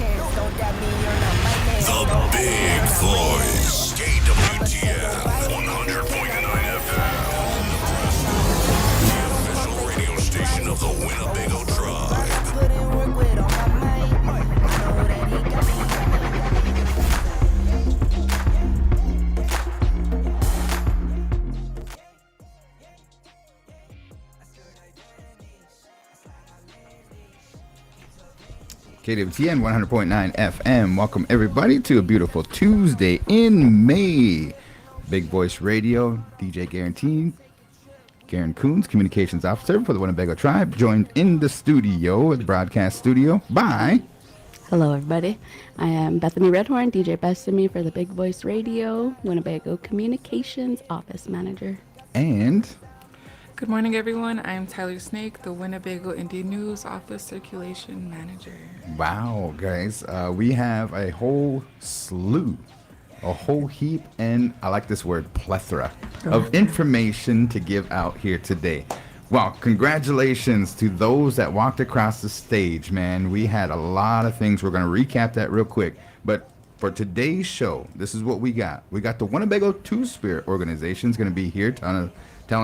The Big Voice. KWTN 100.9 FM. The official radio station of the Winnebago Tribe. KWTN 100.9 FM. Welcome everybody to a beautiful Tuesday in May. Big Voice Radio, DJ Garan Coons, Communications Officer for the Winnebago Tribe, joined in the studio, the broadcast studio, by... Hello everybody, I am Bethani Redhorn, DJ Bethani for the Big Voice Radio, Winnebago Communications Office Manager. And... Good morning, everyone. I'm Tyler Snake, the Winnebago Indian News Office Circulation Manager. Wow, guys, we have a whole slew, a whole heap, and I like this word, plethora, of information to give out here today. Well, congratulations to those that walked across the stage, man. We had a lot of things. We're going to recap that real quick. But for today's show, this is what we got. We got the Winnebago Two-Spirit organization is going to be here telling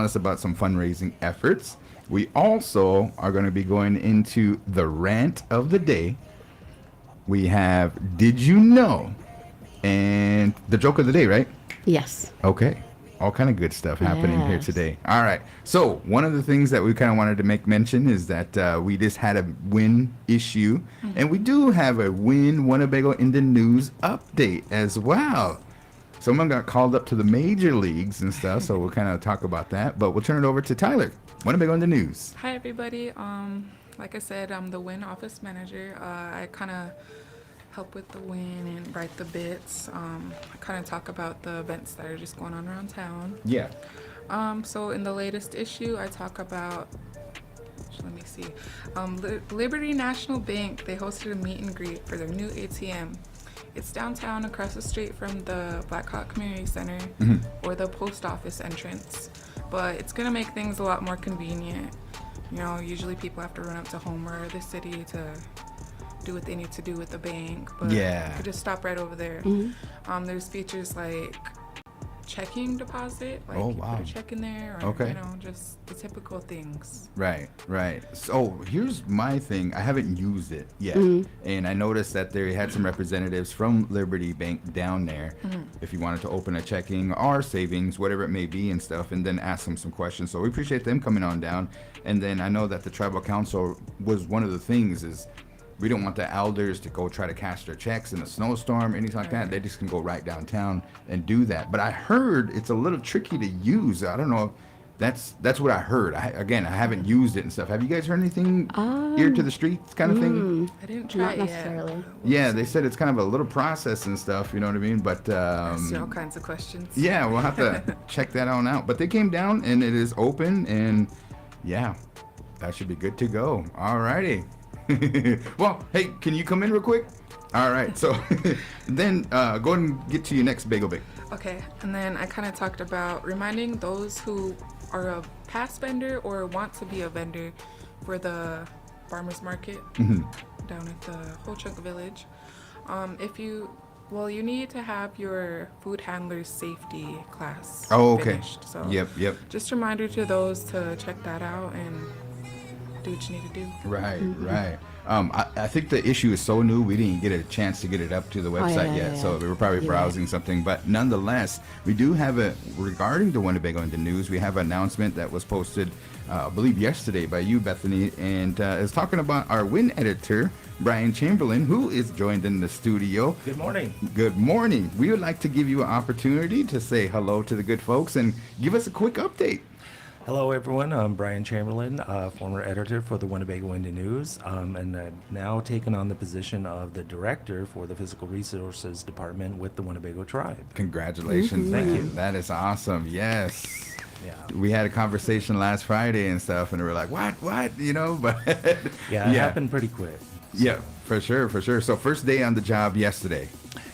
us about some fundraising efforts. We also are going to be going into the rant of the day. We have Did You Know? And the joke of the day, right? Yes. Okay. All kind of good stuff happening here Yes. today. All right. So one of the things that we kind of wanted to make mention is that we just had a Win issue. And we do have a Win Winnebago Indian News update as well. Someone got called up to the major leagues and stuff, so we'll kind of talk about that. But we'll turn it over to Tyler. Winnebago in the news. Hi, everybody. Like I said, I'm the WIN office manager. I kind of help with the WIN and write the bits. I kind of talk about the events that are just going on around town. Yeah. So in the latest issue, I talk about, let me see, Liberty National Bank. They hosted a meet and greet for their new ATM. It's downtown across the street from the Black Hawk Community Center or the post office entrance. But it's going to make things a lot more convenient. You know, usually people have to run up to Homer or the city to do what they need to do with the bank. But you could just stop right over there. There's features like checking deposit, like you put a check in there, or you know, just the typical things. Right. So here's my thing. I haven't used it yet, and I noticed that they had some representatives from Liberty Bank down there. If you wanted to open a checking or savings, whatever it may be, and stuff, and then ask them some questions. So we appreciate them coming on down. And then I know that the tribal council was one of the things is. We don't want the elders to go try to cash their checks in a snowstorm, anything like that. They just can go right downtown and do that. But I heard it's a little tricky to use. I don't know. That's what I heard. I haven't used it and stuff. Have you guys heard anything ear to the streets kind of thing? I didn't try Not it necessarily. yet. Yeah, they said it's kind of a little process and stuff. You know what I mean? But I see all kinds of questions. yeah, we'll have to check that on out. But they came down and it is open, and yeah, that should be good to go. All righty. Well, hey, can you come in real quick? All right, so then go ahead and get to your next bagel bake. Okay, and then I kind of talked about reminding those who are a past vendor or want to be a vendor for the farmers market down at the Whole Chunk Village. You need to have your food handler's safety class finished. So Yep. just a reminder to those to check that out and do what you need to do. Right. I think the issue is so new, we didn't get a chance to get it up to the website yet. So we were probably browsing something. But nonetheless, we do have regarding the Winnebago in the news, we have an announcement that was posted, I believe yesterday by you, Bethany, and is talking about our WIN editor, Brian Chamberlain, who is joined in the studio. Good morning. Good morning. We would like to give you an opportunity to say hello to the good folks and give us a quick update. Hello, everyone. I'm Brian Chamberlain, former editor for the Winnebago Indian News, and I've now taken on the position of the director for the Physical Resources Department with the Winnebago Tribe. Congratulations. Thank you. That is awesome. Yes. Yeah. We had a conversation last Friday and stuff, and we were like, what? You know, but Yeah, it happened pretty quick. Yeah, for sure. So first day on the job yesterday.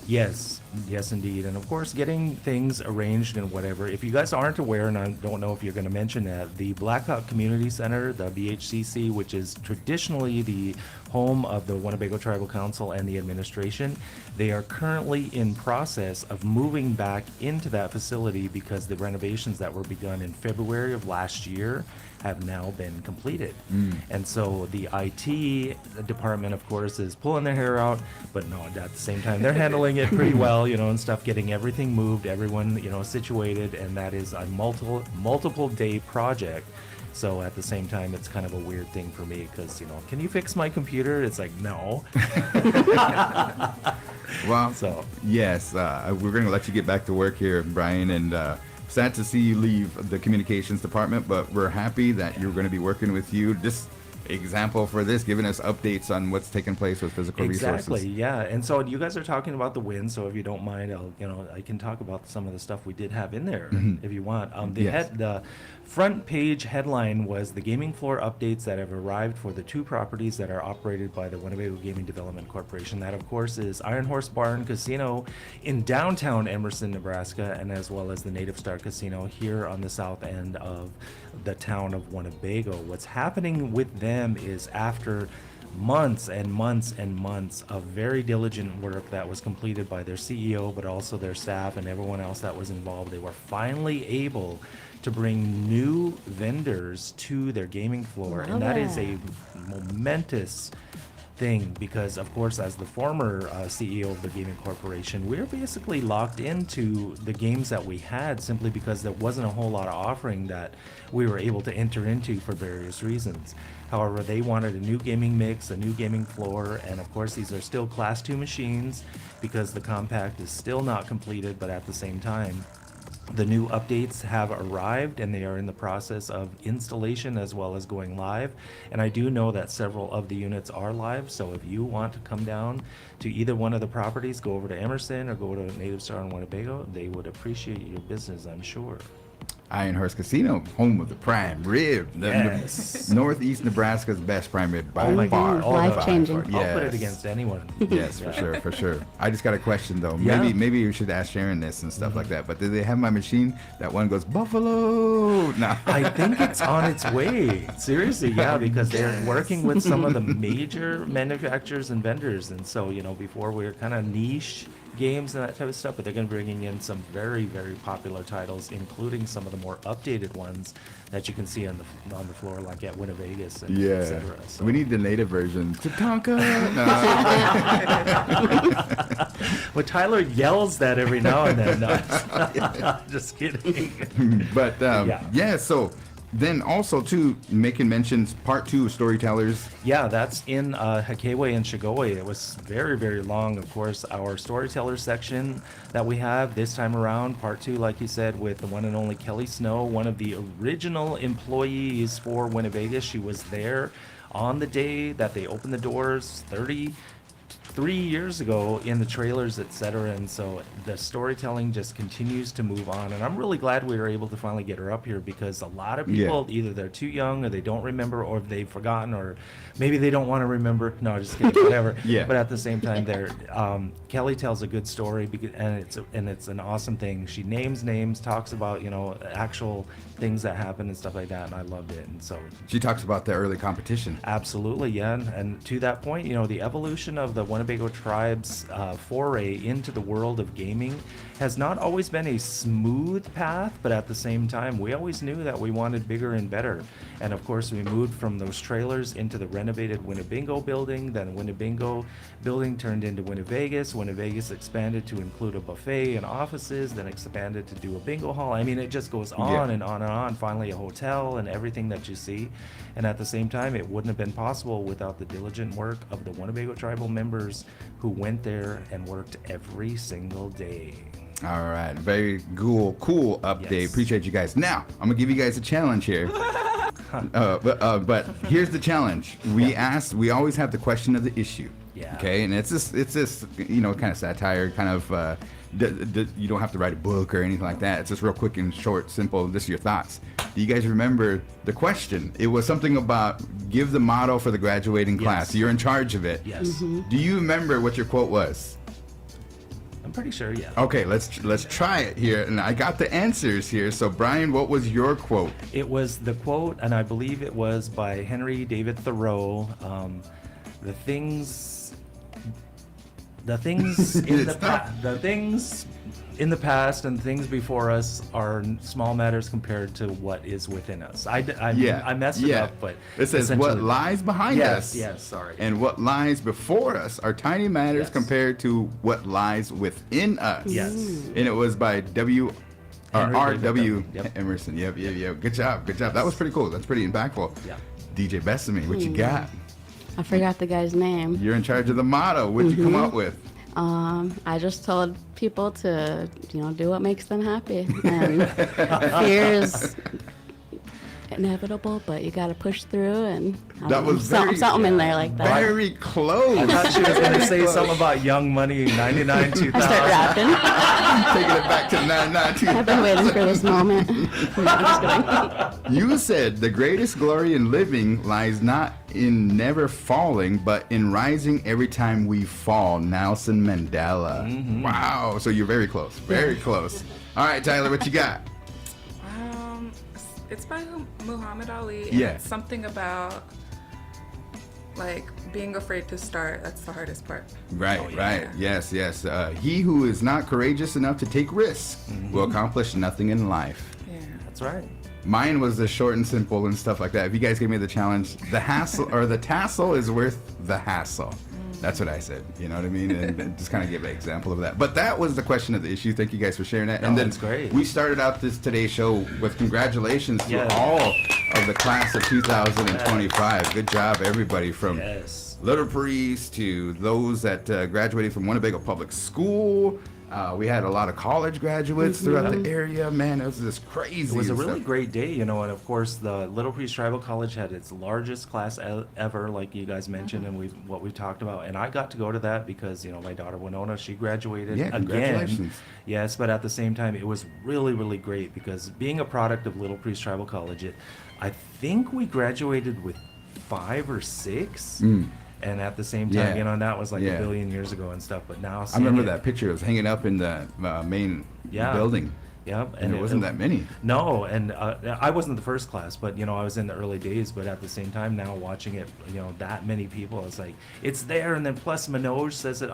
Yes. Yes, indeed. And of course, getting things arranged and whatever. If you guys aren't aware, and I don't know if you're going to mention that, the Blackhawk Community Center, the BHCC, which is traditionally the home of the Winnebago Tribal Council and the administration, they are currently in process of moving back into that facility because the renovations that were begun in February of last year have now been completed. And so the IT department, of course, is pulling their hair out, but no, at the same time, they're handling it pretty well, and stuff, getting everything moved, everyone, situated, and that is a multiple day project. So at the same time, it's kind of a weird thing for me because, can you fix my computer? It's like, no. Well, So. yes, we're going to let you get back to work here, Brian, and sad to see you leave the communications department, but we're happy that you're going to be working with you. Just example for this, giving us updates on what's taking place with physical Exactly, resources. yeah. And so you guys are talking about the win, so if you don't mind, I can talk about some of the stuff we did have in there if you want. Yes. The front page headline was the gaming floor updates that have arrived for the 2 properties that are operated by the Winnebago Gaming Development Corporation. That, of course, is Iron Horse Barn Casino in downtown Emerson, Nebraska, and as well as the Native Star Casino here on the south end of the town of Winnebago. What's happening with them is after months and months and months of very diligent work that was completed by their CEO, but also their staff and everyone else that was involved, they were finally able to bring new vendors to their gaming floor. And that is a momentous thing because, of course, as the former CEO of the gaming corporation, we're basically locked into the games that we had simply because there wasn't a whole lot of offering that we were able to enter into for various reasons. However, they wanted a new gaming mix, a new gaming floor, and of course these are still Class 2 machines because the compact is still not completed, but at the same time, the new updates have arrived and they are in the process of installation as well as going live. And I do know that several of the units are live. So if you want to come down to either one of the properties, go over to Emerson or go to Native Star in Winnebago, they would appreciate your business, I'm sure. Iron Horse Casino, home of the prime rib. Yes. Northeast Nebraska's best prime rib by Oh my far. God. Life-changing. By far. I'll put it Yes. against anyone. Yes, for sure. I just got a question though. Yeah. Maybe you should ask Sharon this and stuff like that. But do they have my machine? That one goes Buffalo. No. I think it's on its way. Seriously, yeah, because they're working with some of the major manufacturers and vendors. And so, before we were kind of niche games and that type of stuff, but they're going to be bringing in some very, very popular titles, including some of the more updated ones that you can see on the floor, like at Winnebago and et cetera. So. We need the native version. Tatanka. No. Well, Tyler yells that every now and then. No, just kidding. But yeah, so then also too, making mentions part 2 of Storytellers. Yeah, that's in Hakeway and Shigoi. It was very, very long. Of course, our storyteller section that we have this time around, part 2, like you said, with the one and only Kelly Snow, one of the original employees for Winnebago. She was there on the day that they opened the doors 33 years ago in the trailers, etc. And so the storytelling just continues to move on, and I'm really glad we were able to finally get her up here because a lot of people either they're too young or they don't remember or they've forgotten or maybe they don't want to remember. No, just kidding, whatever. Yeah. But at the same time, Kelly tells a good story and it's an awesome thing. She names, talks about actual things that happen and stuff like that, and I loved it. And so She talks about the early competition. absolutely, yeah. And to that point, the evolution of the Winnebago tribe's foray into the world of gaming has not always been a smooth path, but at the same time, we always knew that we wanted bigger and better. And of course, we moved from those trailers into the renovated Winnebago building. Then Winnebago building turned into Winnevegas. Winnevegas expanded to include a buffet and offices, then expanded to do a bingo hall. I mean, it just goes on and on and on. Finally, a hotel and everything that you see. And at the same time, it wouldn't have been possible without the diligent work of the Winnebago tribal members who went there and worked every single day. All right, very cool update. Yes. Appreciate you guys. Now I'm gonna give you guys a challenge here. But here's the challenge. We always have the question of the issue. Yeah. Okay, and it's this kind of satire, kind of. You don't have to write a book or anything like that. It's just real quick and short, simple. This is your thoughts. Do you guys remember the question? It was something about give the motto for the graduating class. Yes. You're in charge of it. Yes. Do you remember what your quote was? pretty sure, yeah. Okay, let's try it here. And I got the answers here. So Brian, what was your quote? It was the quote, and I believe it was by Henry David Thoreau. The things in the past and things before us are small matters compared to what is within us. I messed it up, but it says what lies behind us. Yes, sorry. And what lies before us are tiny matters Yes. compared to what lies within us. Yes. And it was by R.W. Yep. Emerson. Yep. Good job. That was pretty cool. That's pretty impactful. Yeah. DJ Bethany, what you got? I forgot the guy's name. You're in charge of the motto. What'd you come up with? I just told people to, do what makes them happy. And fear is inevitable, but you got to push through. And That was something in there like that. Very close. I thought she was going to say something about Young Money 99 2000. I start rapping. Taking it back to 99 I've been waiting for this moment. No, I'm just kidding. You said the greatest glory in living lies not in never falling, but in rising every time we fall. Nelson Mandela. Mm-hmm. Wow. So you're very close. Very close. All right, Tyler, what you got? It's by Muhammad Ali. And Yeah. It's something about like being afraid to start. That's the hardest part. Right, Oh, yeah. right. Yes. He who is not courageous enough to take risks will accomplish nothing in life. Yeah. That's right. Mine was the short and simple and stuff like that. If you guys gave me the challenge, the hassle or the tassel is worth the hassle. That's what I said. You know what I mean? And just kind of give an example of that. But that was the question of the issue. Thank you guys for sharing that. No, and then that's great. we started out today's show with congratulations to Yes. all of the class of 2025. Good job, everybody, from Yes. Little Priest to those that graduated from Winnebago Public School. We had a lot of college graduates throughout the area. Man, it was just crazy. It was a and really stuff. great day, and of course the Little Priest Tribal College had its largest class ever, like you guys mentioned, and what we talked about. And I got to go to that because my daughter Winona, she graduated Yeah, again. congratulations. Yes, but at the same time, it was really, really great because being a product of Little Priest Tribal College, I think we graduated with 5 or 6. And at the same time, Yeah. that was like Yeah. a billion years ago and stuff. But now I seeing remember it- that picture. It was hanging up in the main Yeah. building. Yep, And it wasn't that many. No, and I wasn't the first class, but I was in the early days. But at the same time, now watching it, that many people, it's like it's there. And then plus Manoj says it.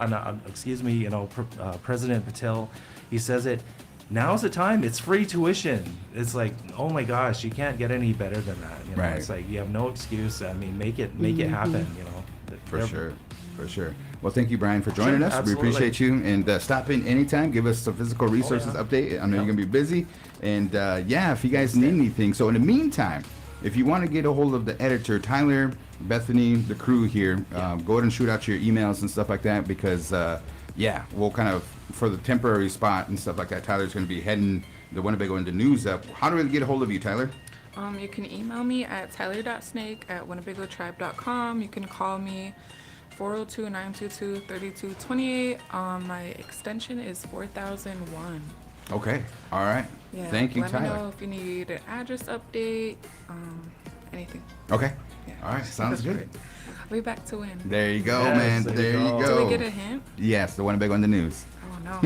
President Patel, he says it. Now's the time. It's free tuition. It's like, oh my gosh, you can't get any better than that. Right. It's like you have no excuse. I mean, make it happen. For sure. Well, thank you, Brian, for joining Sure, us. absolutely. We appreciate you. And stop in anytime. Give us some physical resources update. I know you're going to be busy. And if you guys need anything. So in the meantime, if you want to get a hold of the editor, Tyler, Bethany, the crew here, go ahead and shoot out your emails and stuff like that because, we'll kind of, for the temporary spot and stuff like that, Tyler's going to be heading the Winnebago Indian News up. How do we get a hold of you, Tyler? You can email me at tyler.snake@winnebagotribe.com. You can call me 402-922-3228. My extension is 4001. Okay. All right. Yeah. Thank you, Let Tyler. me know if you need an address update, anything. Okay. Yeah. All right. Sounds good. I'll be back to win. There you go, Yes, man. there There you you go. go. Do we get a hint? Yes, the Winnebago in the news. Oh no.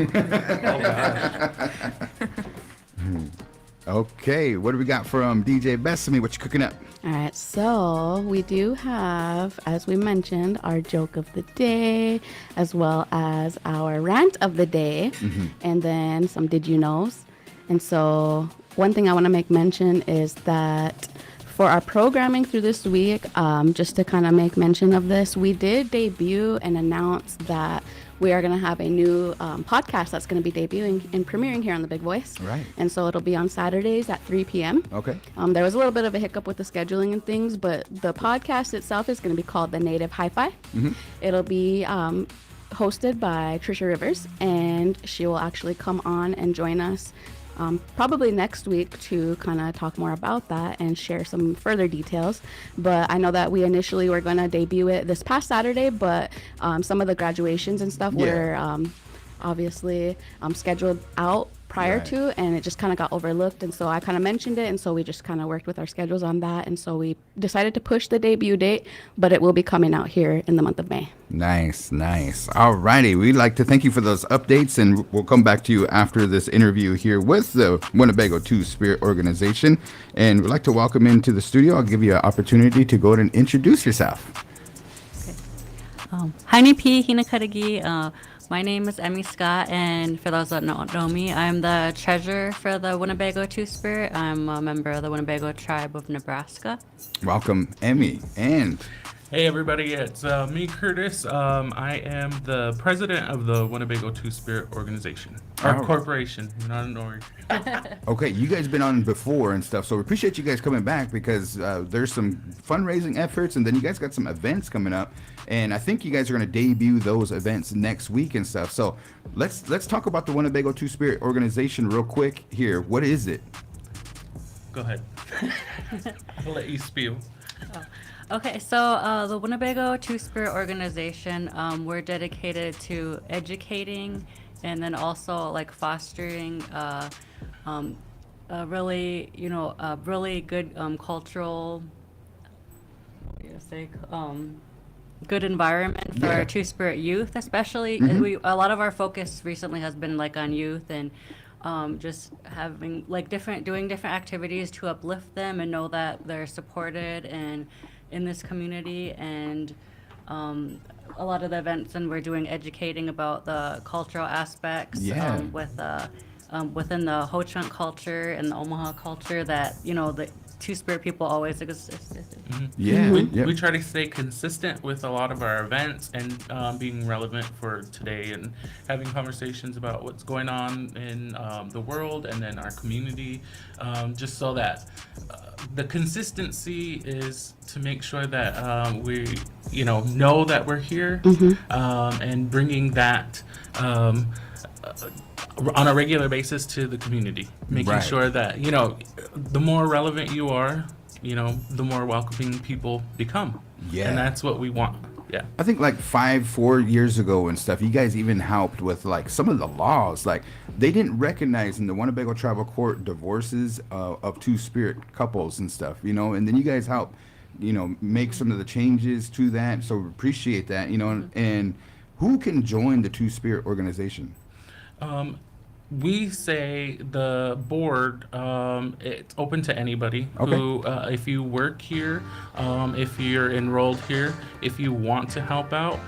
Okay, what do we got from DJ Bethany? What you cooking up? All right, so we do have, as we mentioned, our joke of the day, as well as our rant of the day, and then some did you knows. And so one thing I want to make mention is that for our programming through this week, just to kind of make mention of this, we did debut and announce that we are going to have a new podcast that's going to be debuting and premiering here on The Big Voice. Right. And so it'll be on Saturdays at 3 p.m. Okay. There was a little bit of a hiccup with the scheduling and things, but the podcast itself is going to be called The Native Hi-Fi. It'll be hosted by Trisha Rivers, and she will actually come on and join us probably next week to kind of talk more about that and share some further details. But I know that we initially were going to debut it this past Saturday, but some of the graduations and stuff were obviously scheduled out prior Right. to, and it just kind of got overlooked. And so I kind of mentioned it, and so we just kind of worked with our schedules on that. And so we decided to push the debut date, but it will be coming out here in the month of May. Nice, nice. All righty. We'd like to thank you for those updates, and we'll come back to you after this interview here with the Winnebago Two-Spirit organization. And we'd like to welcome into the studio. I'll give you an opportunity to go ahead and introduce yourself. Haini P. Hinakadagi. My name is Emmy Scott, and for those that don't know me, I'm the treasurer for the Winnebago Two-Spirit. I'm a member of the Winnebago Tribe of Nebraska. Welcome, Emmy. And Hey everybody, it's me, Curtis. I am the president of the Winnebago Two-Spirit organization, or Oh. corporation, not an org. okay, you guys been on before and stuff, so we appreciate you guys coming back because there's some fundraising efforts, and then you guys got some events coming up, and I think you guys are going to debut those events next week and stuff. So let's talk about the Winnebago Two-Spirit organization real quick here. What is it? Go ahead. I'll let you spiel. Okay, so the Winnebago Two-Spirit organization, we're dedicated to educating and then also like fostering a really, a really good cultural, what do you say, good environment for our Two-Spirit youth, especially. And a lot of our focus recently has been like on youth and just having like doing different activities to uplift them and know that they're supported and in this community. And a lot of the events, and we're doing educating about the cultural aspects Yeah. within the Ho-Chunk culture and the Omaha culture that the Two-Spirit people always exist. Yeah. We try to stay consistent with a lot of our events and being relevant for today and having conversations about what's going on in the world and then our community, just so that the consistency is to make sure that we know that we're here, and bringing that on a regular basis to the community, making Right. sure that the more relevant you are, the more welcoming people become. Yeah. And that's what we want. Yeah. I think like 4 years ago and stuff, you guys even helped with like some of the laws. Like they didn't recognize in the Winnebago Tribal Court divorces of Two-Spirit couples and stuff, and then you guys helped, make some of the changes to that. So we appreciate that, and who can join the Two-Spirit organization? We say the board, it's open to anybody Okay. who, if you work here, if you're enrolled here, if you want to help out,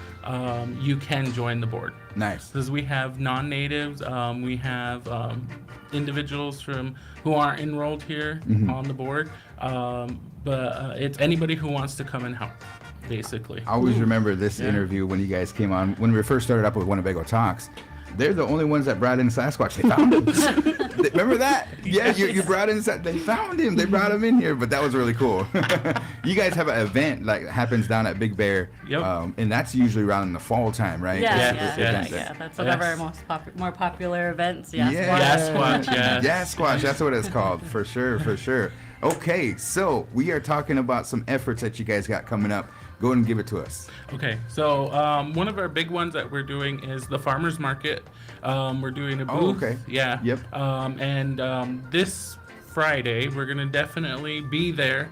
you can join the board. Nice. Because we have non-natives, we have individuals who aren't enrolled here on the board, but it's anybody who wants to come and help, basically. I always remember this interview when you guys came on, when we first started up with Winnebago Talks. They're the only ones that brought in Sasquatch. They found him. Remember that? Yeah, you brought in, they found him. They brought him in here, but that was really cool. You guys have an event like happens down at Big Bear, Yep. and that's usually around in the fall time, right? Yeah. That's one of our more popular events. Yeah. Squatch, yes. Sasquatch, that's what it's called, for sure, for sure. Okay, so we are talking about some efforts that you guys got coming up. Go ahead and give it to us. Okay, so one of our big ones that we're doing is the farmers market. We're doing a booth. Oh, okay. Yeah. Yep. And this Friday, we're going to definitely be there.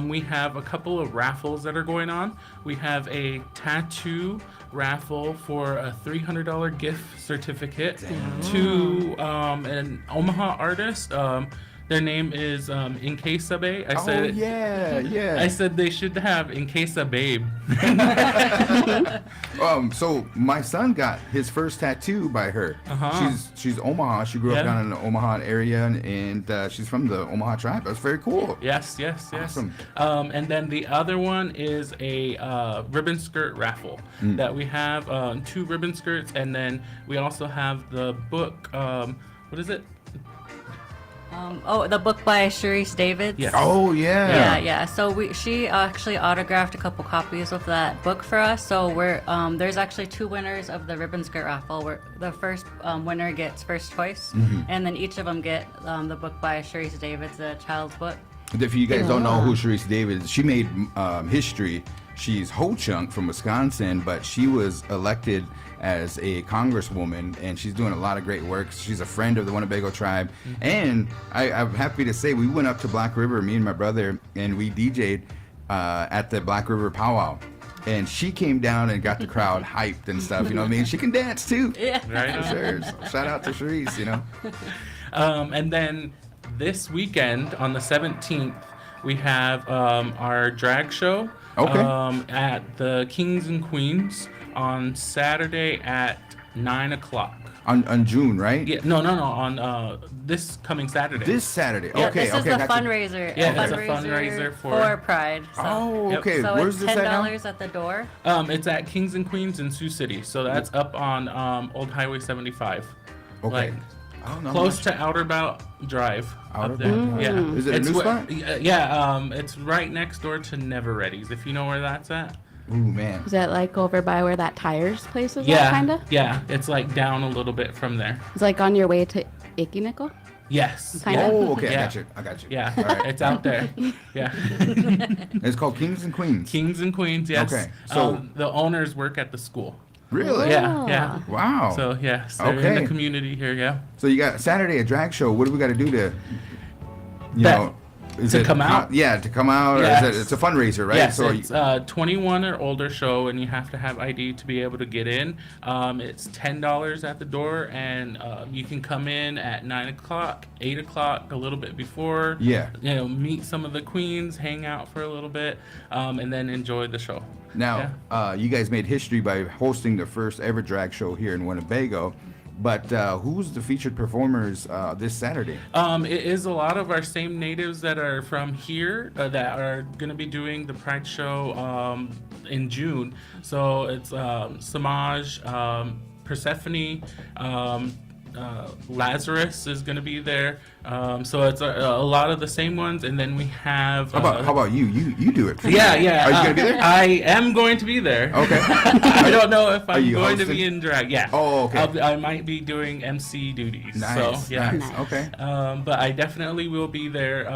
We have a couple of raffles that are going on. We have a tattoo raffle for a $300 gift certificate to an Omaha artist. Their name is Encasa Babe. I said they should have Encasa Babe. So my son got his first tattoo by her. She's Omaha. She grew up Yeah. down in the Omaha area, and she's from the Omaha tribe. That's very cool. Yes. Awesome. And then the other one is a ribbon skirt raffle that we have 2 ribbon skirts, and then we also have the book. What is it? The book by Sharice Davids. Yes. Oh yeah. Yeah. So she actually autographed a couple copies of that book for us. So there's actually 2 winners of the ribbon skirt raffle. Where the first winner gets first choice, and then each of them get the book by Sharice Davids, a child's book. If you guys don't know who Sharice David is, she made history She's Ho Chunk from Wisconsin, but she was elected as a congresswoman, and she's doing a lot of great work. She's a friend of the Winnebago tribe. And I'm happy to say we went up to Black River, me and my brother, and we DJ'd at the Black River powwow. And she came down and got the crowd hyped and stuff. You know what I mean? She can dance too. Yeah. Right on. Sure. So shout out to Sharice, you know. And then this weekend on the 17th, we have our drag show at the Kings and Queens on Saturday at 9 o'clock. On June, right? Yeah, no, on this coming Saturday. This Saturday. Yeah, Okay, this is okay. the gotcha. fundraiser. Yeah, it's a fundraiser for Pride. So. Oh, Yep. okay. So Where's it's this at now? $10 at the door. It's at Kings and Queens in Sioux City, so that's up on Old Highway 75. Okay. Like, I don't know close much. to Outerbout Drive. Outerbout Up there. Drive. Yeah. Is it a It's new where- spot? Yeah, it's right next door to Never Ready's, if you know where that's at. Ooh, man. Is that like over by where that tires place is? Yeah, Kind of. yeah, it's like down a little bit from there. It's like on your way to Ikinickel. Yes. Kinda. Yeah. Oh, okay. Yeah. I got you. Yeah, All right. it's out there. Yeah. It's called Kings and Queens. Kings and Queens, yes. Okay, so- the owners work at the school. Really? Yeah, yeah. Wow. So, yes, they're in Okay. the community here, yeah. So you got Saturday a drag show. What do we got to do to, you That- know, is to it come out? Yeah, to come out. Or Yes. is it's a fundraiser, right? Yes, so it's 21 or older show, and you have to have ID to be able to get in. It's $10 at the door, and you can come in at 9 o'clock, 8 o'clock, a little bit before. Yeah. You know, meet some of the queens, hang out for a little bit, and then enjoy the show. now, you guys made history by hosting the first ever drag show here in Winnebago. But who's the featured performers this Saturday? It is a lot of our same natives that are from here that are going to be doing the Pride Show in June. So it's Samaj, Persephone, Lazarus is going to be there. So it's a lot of the same ones. And then we have... How about you? You do it. Yeah, yeah. Are you gonna be there? I am going to be there. Okay. I don't know if I'm you going to hosting? be in drag. Yeah. Oh, okay. I might be doing MC duties. Nice. So, yeah. Nice. Nice. Okay. But I definitely will be there.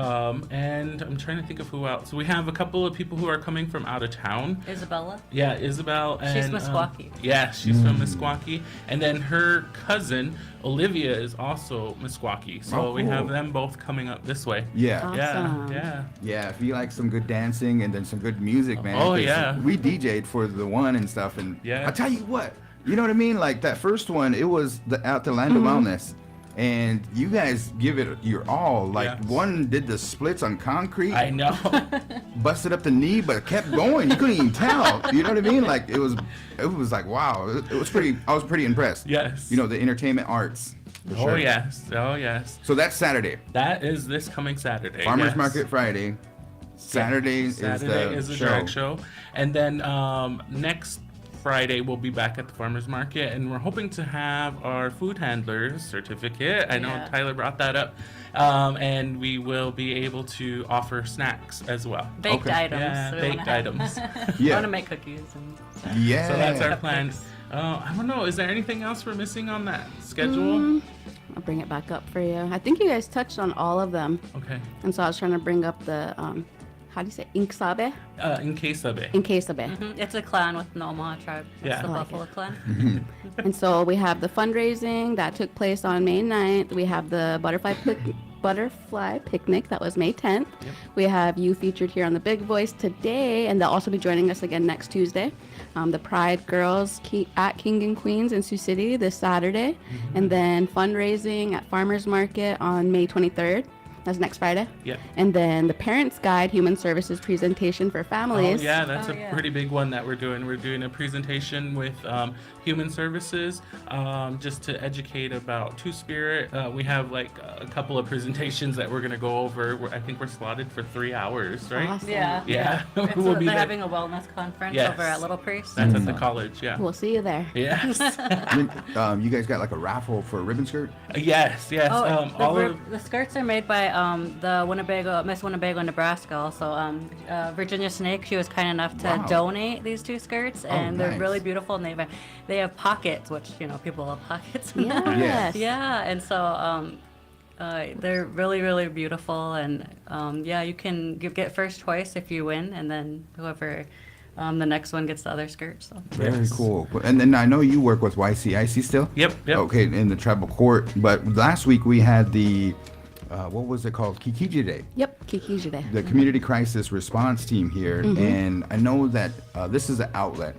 And I'm trying to think of who else. We have a couple of people who are coming from out of town. Isabella. Yeah, Isabel. And, She's Meskwaki. Yeah, she's from Meskwaki. And then her cousin, Olivia, is also Meskwaki. So Oh, we cool. have them both coming up this way. Yeah. Awesome. Yeah, Yeah, if you like some good dancing and then some good music, man. Oh, 'cause yeah. We DJ'd for the one and stuff, and Yeah. I tell you what, you know what I mean? Like that first one, it was out the Land of Wellness, and you guys give it your all. Like Yes. one did the splits on concrete, I know. busted up the knee, but kept going. You couldn't even tell. You know what I mean? Like it was like wow. It was pretty. I was pretty impressed. Yes. You know, the entertainment arts. for Oh, sure. yes. Oh, yes. So that's Saturday. That is this coming Saturday. Farmers yes. Market Friday. Saturday, Saturday is the the drag show. And then next Friday we'll be back at the farmers market, and we're hoping to have our food handlers certificate. I know Yeah. Tyler brought that up. And we will be able to offer snacks as well. Baked Okay. items. Yeah, we baked wanna have. items. I Yeah. want to make cookies and stuff. Yeah. So that's our Cupcakes. plan. I don't know. Is there anything else we're missing on that schedule? I'll bring it back up for you. I think you guys touched on all of them, Okay. and so I was trying to bring up the how do you say inksabe? In case of it. Inkasabe. Mhm. It's a clan with Noma tribe. It's Yeah. the I like Buffalo clan. And so we have the fundraising that took place on May 9th. We have the butterfly picnic that was May 10th. We have you featured here on the Big Voice today, and they'll also be joining us again next Tuesday. The Pride Girls at King and Queens in Sioux City this Saturday, and then fundraising at Farmers Market on May 23rd. That's next Friday. Yep. And then the Parents Guide Human Services presentation for families. Oh, yeah, that's Oh, a yeah. pretty big one that we're doing. We're doing a presentation with Human Services just to educate about Two-Spirit. We have like a couple of presentations that we're going to go over. I think we're slotted for 3 hours, right? Awesome. Yeah. Yeah. It's We'll be they're there. having a wellness conference Yes. over at Little Priest. That's at the college, yeah. We'll see you there. Yes. You guys got like a raffle for a ribbon skirt? yes, yes. Oh, All of the skirts are made by the Miss Winnebago, Nebraska. Also, Virginia Snake. She was kind enough to Wow. donate these two skirts, and they're nice. really beautiful. And they have pockets, which people love pockets. Yes. Yeah, and so they're really, really beautiful, and yeah, you can get first choice if you win, and then whoever The next one gets the other skirt. So Very Yes. cool. And then I know you work with YCIC still? Yep. Okay, in the tribal court. But last week we had the, what was it called? Kikiji Day. Yep, Kiki today. The community crisis response team here, and I know that this is an outlet.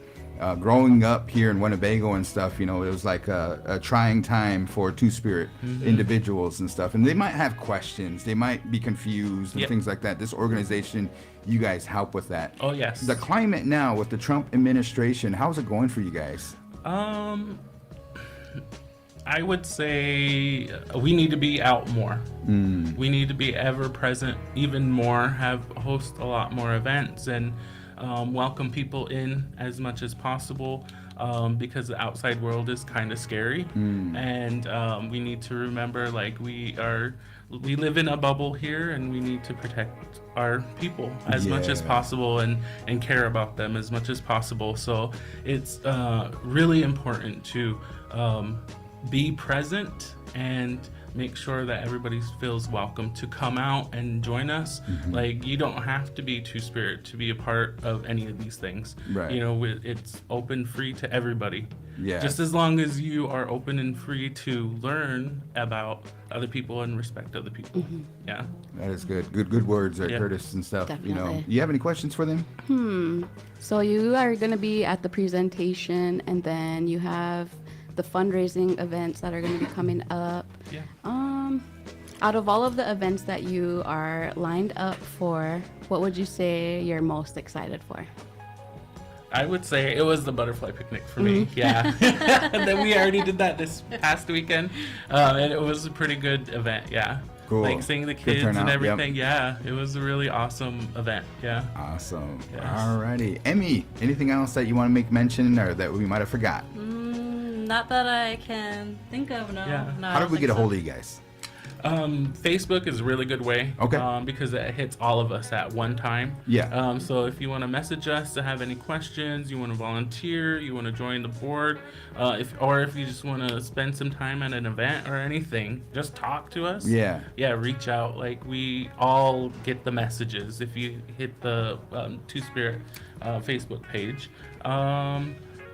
Growing up here in Winnebago and stuff, you know, it was like a trying time for Two-Spirit individuals and stuff, and they might have questions, they might be confused and Yep. things like that. This organization, you guys help with that. Oh, yes. The climate now with the Trump administration, how's it going for you guys? I would say we need to be out more. We need to be ever present, even more, host a lot more events, and welcome people in as much as possible, because the outside world is kind of scary, and we need to remember, like, we live in a bubble here, and we need to protect our people as much as Yeah. possible, and care about them as much as possible. So it's really important to be present and make sure that everybody feels welcome to come out and join us. Like, you don't have to be Two-Spirit to be a part of any of these things. Right. You know, it's open, free to everybody. Yeah. Just as long as you are open and free to learn about other people and respect other people. Yeah. That is good. Good words there, Yeah. Curtis and stuff. You know, Definitely. you have any questions for them? So you are going to be at the presentation, and then you have the fundraising events that are going to be coming up. Yeah. Out of all of the events that you are lined up for, what would you say you're most excited for? I would say it was the butterfly picnic for me. Yeah. And then we already did that this past weekend. And it was a pretty good event. Yeah. Cool. Like seeing the Good kids turnout, and yep. everything. Yeah. It was a really awesome event. Yeah. Awesome. Yes. Alrighty. Emmy, anything else that you want to make mention or that we might have forgot? not that I can think of. No. Yeah. No, I How don't did we think get a so. hold of you guys? Facebook is a really good way. Okay. Because it hits all of us at one time. Yeah. So if you want to message us to have any questions, you want to volunteer, you want to join the board, if you just want to spend some time at an event or anything, just talk to us. Yeah. Yeah, reach out. Like, we all get the messages if you hit the Two-Spirit Facebook page.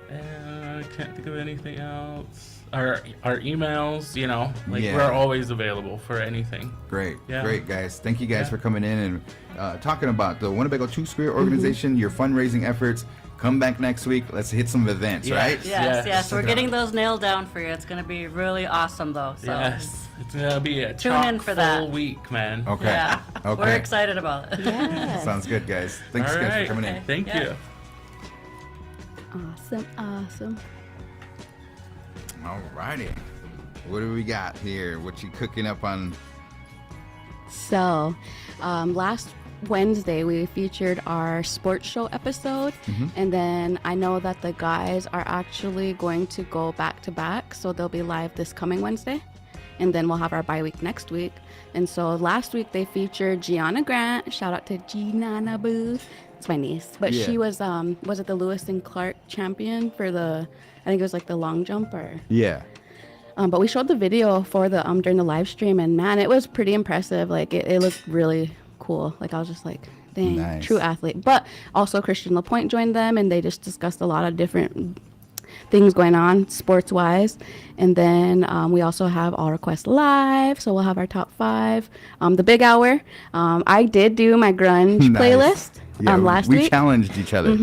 And I can't think of anything else. Our emails, Yeah. we're always available for anything. Great. Yeah. Great, guys. Thank you guys Yeah. for coming in and talking about the Winnebago Two-Spirit organization, your fundraising efforts. Come back next week. Let's hit some events, Yeah. right? Yes. We're Check it getting out. those nailed down for you. It's going to be really awesome, though. So. Yes, it's gonna be a Tune in for that. full week, man. Okay. Yeah. Okay. We're excited about it. Yes. Sounds good, guys. Thanks, All guys, right. for coming in. Thank Yeah. you. Awesome. Alrighty. What do we got here? What you cooking up on? So, last Wednesday we featured our sports show episode, and then I know that the guys are actually going to go back to back, so they'll be live this coming Wednesday, and then we'll have our bye week next week. And so last week they featured Gianna Grant. Shout out to Gianna Boo. It's my niece, but Yeah. she was it the Lewis and Clark champion for I think it was like the long jump or. Yeah. But we showed the video for the during the live stream, and man, it was pretty impressive. Like it looked really cool. Like I was just like, dang, Nice. true athlete. But also Christian LaPointe joined them, and they just discussed a lot of different things going on sports wise. And then we also have All Request Live, so we'll have our top 5. The Big Hour. I did do my grunge Nice. playlist Yeah, last we week. challenged each other.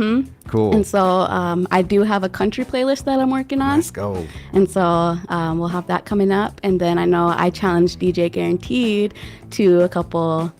Cool. And so I do have a country playlist that I'm working on. Let's go. And so we'll have that coming up. And then I know I challenged DJ Guaranteed to a couple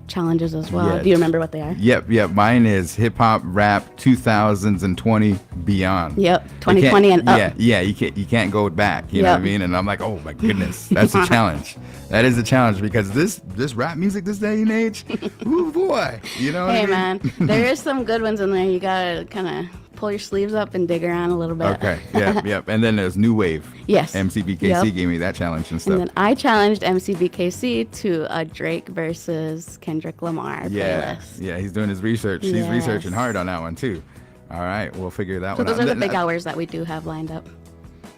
challenges as well. Yeah. Do you remember what they are? Yep. Mine is hip hop, rap, 2000s and 20 beyond. Yep, You 2020 can't- and up. Yeah. You can't go back. You know what I Yep. mean? And I'm like, oh my goodness, that's a challenge. That is a challenge because this rap music this day and age, ooh boy, you know. What I Hey, mean? man, there is some good ones in there. You got to kind of pull your sleeves up and dig around a little bit. Okay. Yep. And then there's new wave. Yes. MCBKC Yep. gave me that challenge and And stuff. then I challenged MCBKC to a Drake versus Kendrick Lamar Yeah. playlist. Yeah. He's doing his research. He's Yes. researching hard on that one too. All right, we'll figure that So one those out. are the big hours that we do have lined up.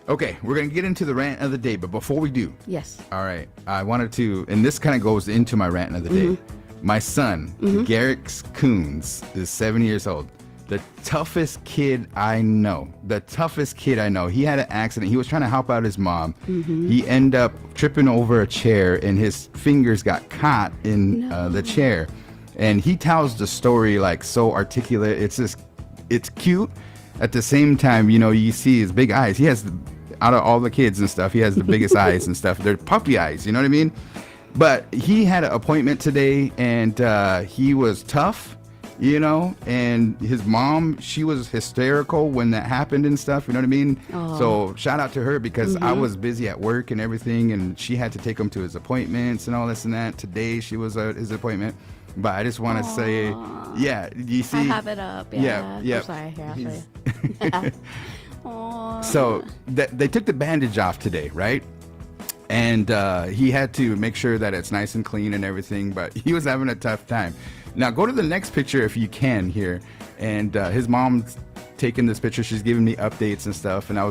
Okay, we're gonna get into the rant of the day, but before we do, Yes. all right, I wanted to, and this kind of goes into my rant of the day. My son, Garrett Coons, is 7 years old. The toughest kid I know. The toughest kid I know. He had an accident. He was trying to help out his mom. He ended up tripping over a chair, and his fingers got caught in the chair. And he tells the story like so articulate. It's cute. At the same time, you know, you see his big eyes. He has, out of all the kids and stuff, he has the biggest eyes and stuff. They're puppy eyes, you know what I mean? But he had an appointment today, and he was tough. You know, and his mom, she was hysterical when that happened and stuff, you know what I mean? So shout out to her, because I was busy at work and everything, and she had to take him to his appointments and all this and that. Today she was at his appointment, but I just want to say, yeah, you see, I have it up. Yeah. yeah. I'm sorry, here, I'll show you. Aw. So they took the bandage off today, right? And he had to make sure that it's nice and clean and everything, but he was having a tough time. Now go to the next picture if you can here, and his mom's taking this picture. She's giving me updates and stuff, and I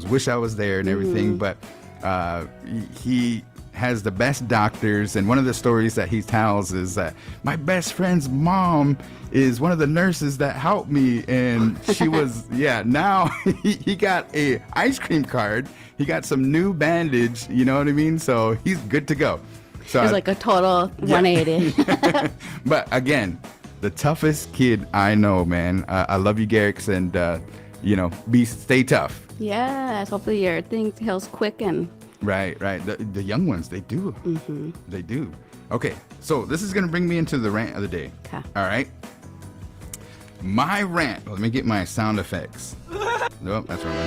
wish I was there and everything. But he has the best doctors, and one of the stories that he tells is that my best friend's mom is one of the nurses that helped me, and she was now he got a ice cream card. He got some new bandage, you know what I mean? So he's good to go. So It's like a total 180. But again, the toughest kid I know, man. I love you, Garrix, and you know, stay tough. Yes, hopefully your thing heals quick and. Right. The young ones, they do. They do. Okay, so this is gonna bring me into the rant of the day. Okay. All right. My rant. Let me get my sound effects. Nope, that's wrong.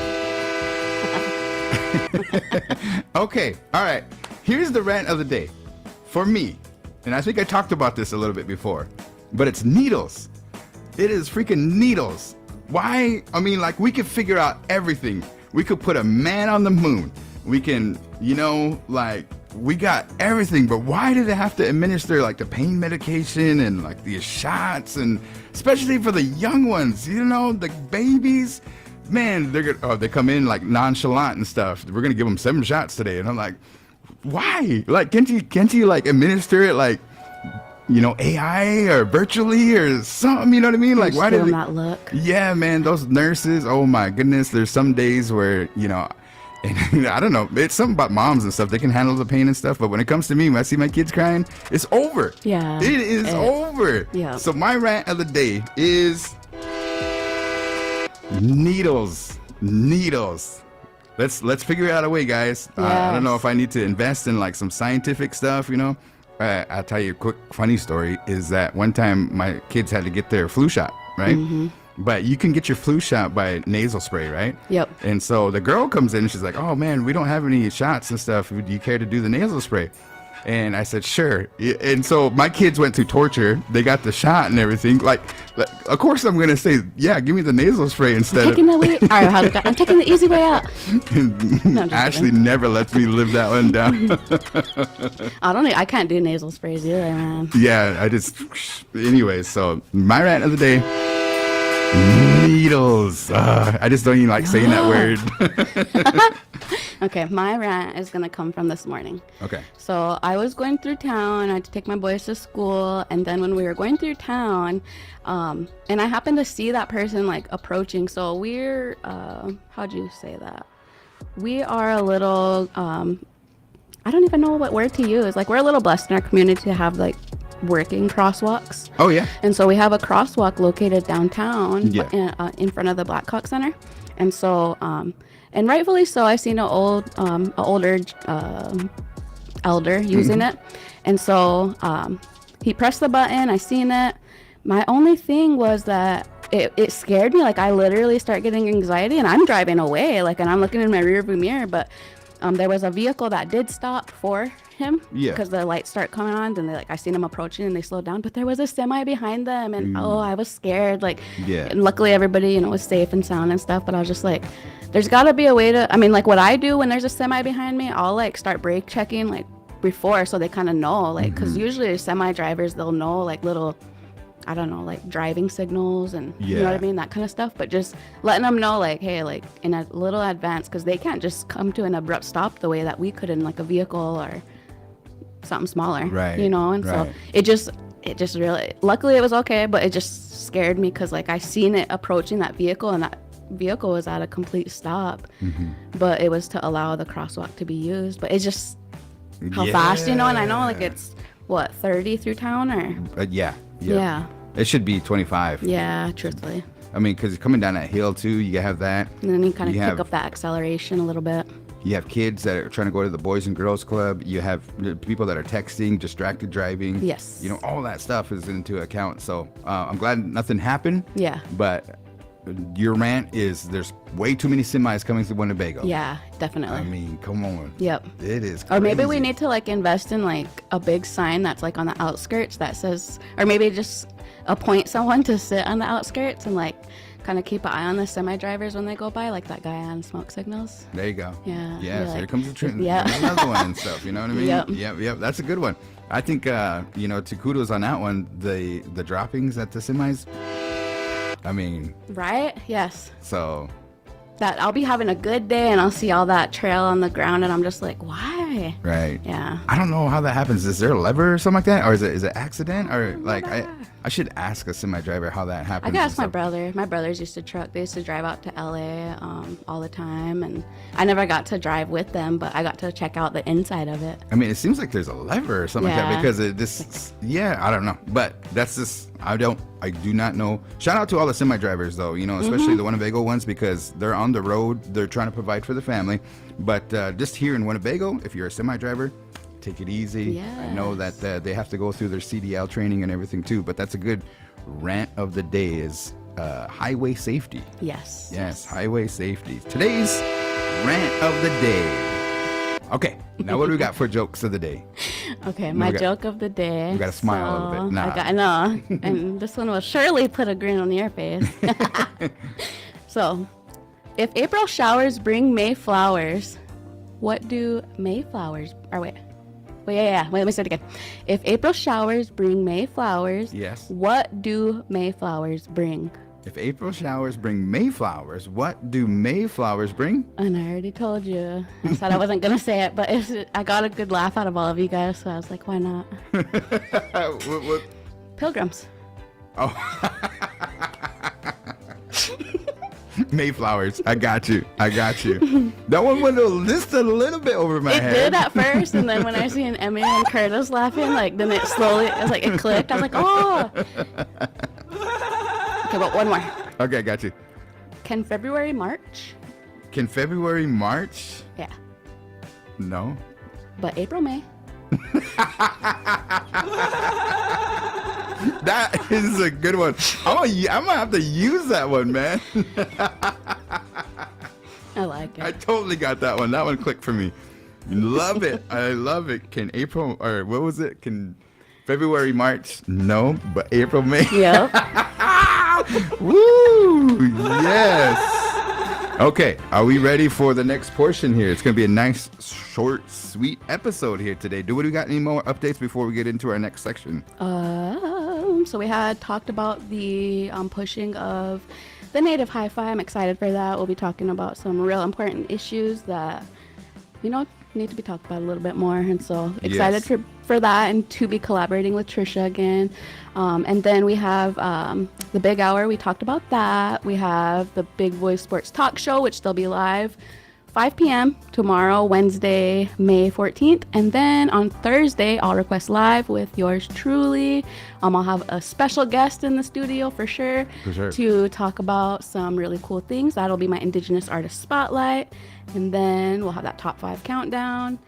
Okay. All right. Here's the rant of the day. For me, and I think I talked about this a little bit before, but it's needles. It is freaking needles. Why? I mean, like, we could figure out everything. We could put a man on the moon. We can, you know, like, we got everything, but why do they have to administer like the pain medication and like these shots, and especially for the young ones, you know, the babies? Man, they come in like nonchalant and stuff. We're gonna give them 7 shots today, and I'm like, why? Like, can't you like administer it like, you know, AI or virtually or something? You know what I mean? Like, why did not look? Yeah, man, those nurses. Oh my goodness. There's some days where, you know, and I don't know. It's something about moms and stuff. They can handle the pain and stuff, but when it comes to me, when I see my kids crying, it's over. Yeah, it is over. Yeah. So my rant of the day is needles. Let's figure out a way, guys. I don't know if I need to invest in like some scientific stuff, you know. I'll tell you a quick funny story is that one time my kids had to get their flu shot, right? But you can get your flu shot by nasal spray, right? Yep. And so the girl comes in and she's like, oh man, we don't have any shots and stuff. Do you care to do the nasal spray? And I said, sure. And so my kids went through torture. They got the shot and everything. Like of course I'm going to say, yeah, give me the nasal spray instead. I'm taking I'm taking the easy way out. No, Ashley never lets me live that one down. I can't do nasal sprays either, man. Yeah, anyways, so my rant of the day, needles. I just don't even like saying that word. Okay, my rant is going to come from this morning. Okay. So I was going through town. I had to take my boys to school. And then when we were going through town, and I happened to see that person like approaching. So we're, how'd you say that? We are a little, I don't even know what word to use. Like, we're a little blessed in our community to have like working crosswalks. Oh, yeah. And so we have a crosswalk located downtown in front of the Blackhawk Center. And so, and rightfully so, I seen an older elder using it. And so he pressed the button, I seen it. My only thing was that it scared me. Like, I literally start getting anxiety, and I'm driving away, like, and I'm looking in my rearview mirror, but there was a vehicle that did stop for him because the lights start coming on, and I seen him approaching and they slowed down, but there was a semi behind them, and I was scared, like, and luckily everybody, was safe and sound and stuff, but I was just like, there's got to be a way to, I mean, like, what I do when there's a semi behind me, I'll like start brake checking like before, so they kind of know, like, because usually semi drivers, they'll know like little, I don't know, like driving signals and you know what I mean, that kind of stuff, but just letting them know, like, hey, like in a little advance, because they can't just come to an abrupt stop the way that we could in like a vehicle or something smaller, right? And so it it just really, luckily it was okay, but it just scared me because like I seen it approaching that vehicle, and that vehicle was at a complete stop, but it was to allow the crosswalk to be used. But it's just how fast, and I know like it's what, 30 through town, or Yeah. It should be 25. Yeah, truthfully. I mean, because coming down that hill too, you have that. And then you kind of pick up that acceleration a little bit. You have kids that are trying to go to the Boys and Girls Club. You have people that are texting, distracted driving. Yes. All that stuff is into account. So I'm glad nothing happened. Yeah. But your rant is there's way too many semis coming through Winnebago. Yeah, definitely. I mean, come on. Yep. It is crazy. Or maybe we need to like invest in like a big sign that's like on the outskirts that says, or maybe just appoint someone to sit on the outskirts and like kind of keep an eye on the semi drivers when they go by, like that guy on smoke signals. There you go. Yeah. Yeah. So here comes the trend. Yeah. Another one and stuff. You know what I mean? Yep. Yep. That's a good one. I think to kudos on that one. The droppings at the semis. I mean. Right. Yes. So. That I'll be having a good day and I'll see all that trail on the ground and I'm just like, why? Right. Yeah. I don't know how that happens. Is there a lever or something like that, or is it accident, or like I should ask a semi driver how that happens. I gotta ask my brother. My brothers used to truck. They used to drive out to LA all the time, and I never got to drive with them, but I got to check out the inside of it. I mean, it seems like there's a lever or something like that because it just I don't know, but that's just I do not know. Shout out to all the semi drivers though, especially the Winnebago ones, because they're on the road. They're trying to provide for the family, but just here in Winnebago, if you're a semi driver, take it easy. Yes. I know that they have to go through their CDL training and everything too, but that's a good rant of the day is highway safety. Yes. Highway safety. Today's rant of the day. Okay, now what do we got for jokes of the day? Okay, my joke of the day. We got to smile a little bit. Nah. I know, and this one will surely put a grin on your face. So, if April showers bring May flowers, what do May flowers? Or wait, let me say it again. If April showers bring May flowers, yes, what do May flowers bring? If April showers bring May flowers, what do May flowers bring? And I already told you. I said I wasn't going to say it, but I got a good laugh out of all of you guys, so I was like, why not? what? Pilgrims. Oh. Mayflowers. I got you. That one went just a little bit over my head. It did at first, and then when I seen Emmy and Curtis laughing, then it slowly, it clicked. I was like, oh. Okay, but one more. Okay, got you. Can February march? Can February march? Yeah. No. But April may. That is a good one. I'm gonna have to use that one, man. I like it. I totally got that one. That one clicked for me. Love it. I love it. Can April, or what was it? Can February march? No, but April may. Yep. Woo! Yes. Okay, are we ready for the next portion here? It's going to be a nice, short, sweet episode here today. Do we got any more updates before we get into our next section? So we had talked about the pushing of the native hi-fi. I'm excited for that. We'll be talking about some real important issues that, need to be talked about a little bit more. And so excited for that, and to be collaborating with Trisha again. And then we have the Big Hour. We talked about that. We have the Big Voice Sports Talk Show, which they'll be live 5 p.m. tomorrow, Wednesday, May 14th. And then on Thursday, I'll request live with yours truly. I'll have a special guest in the studio for sure. To talk about some really cool things. That'll be my Indigenous Artist Spotlight. And then we'll have that top 5 countdown.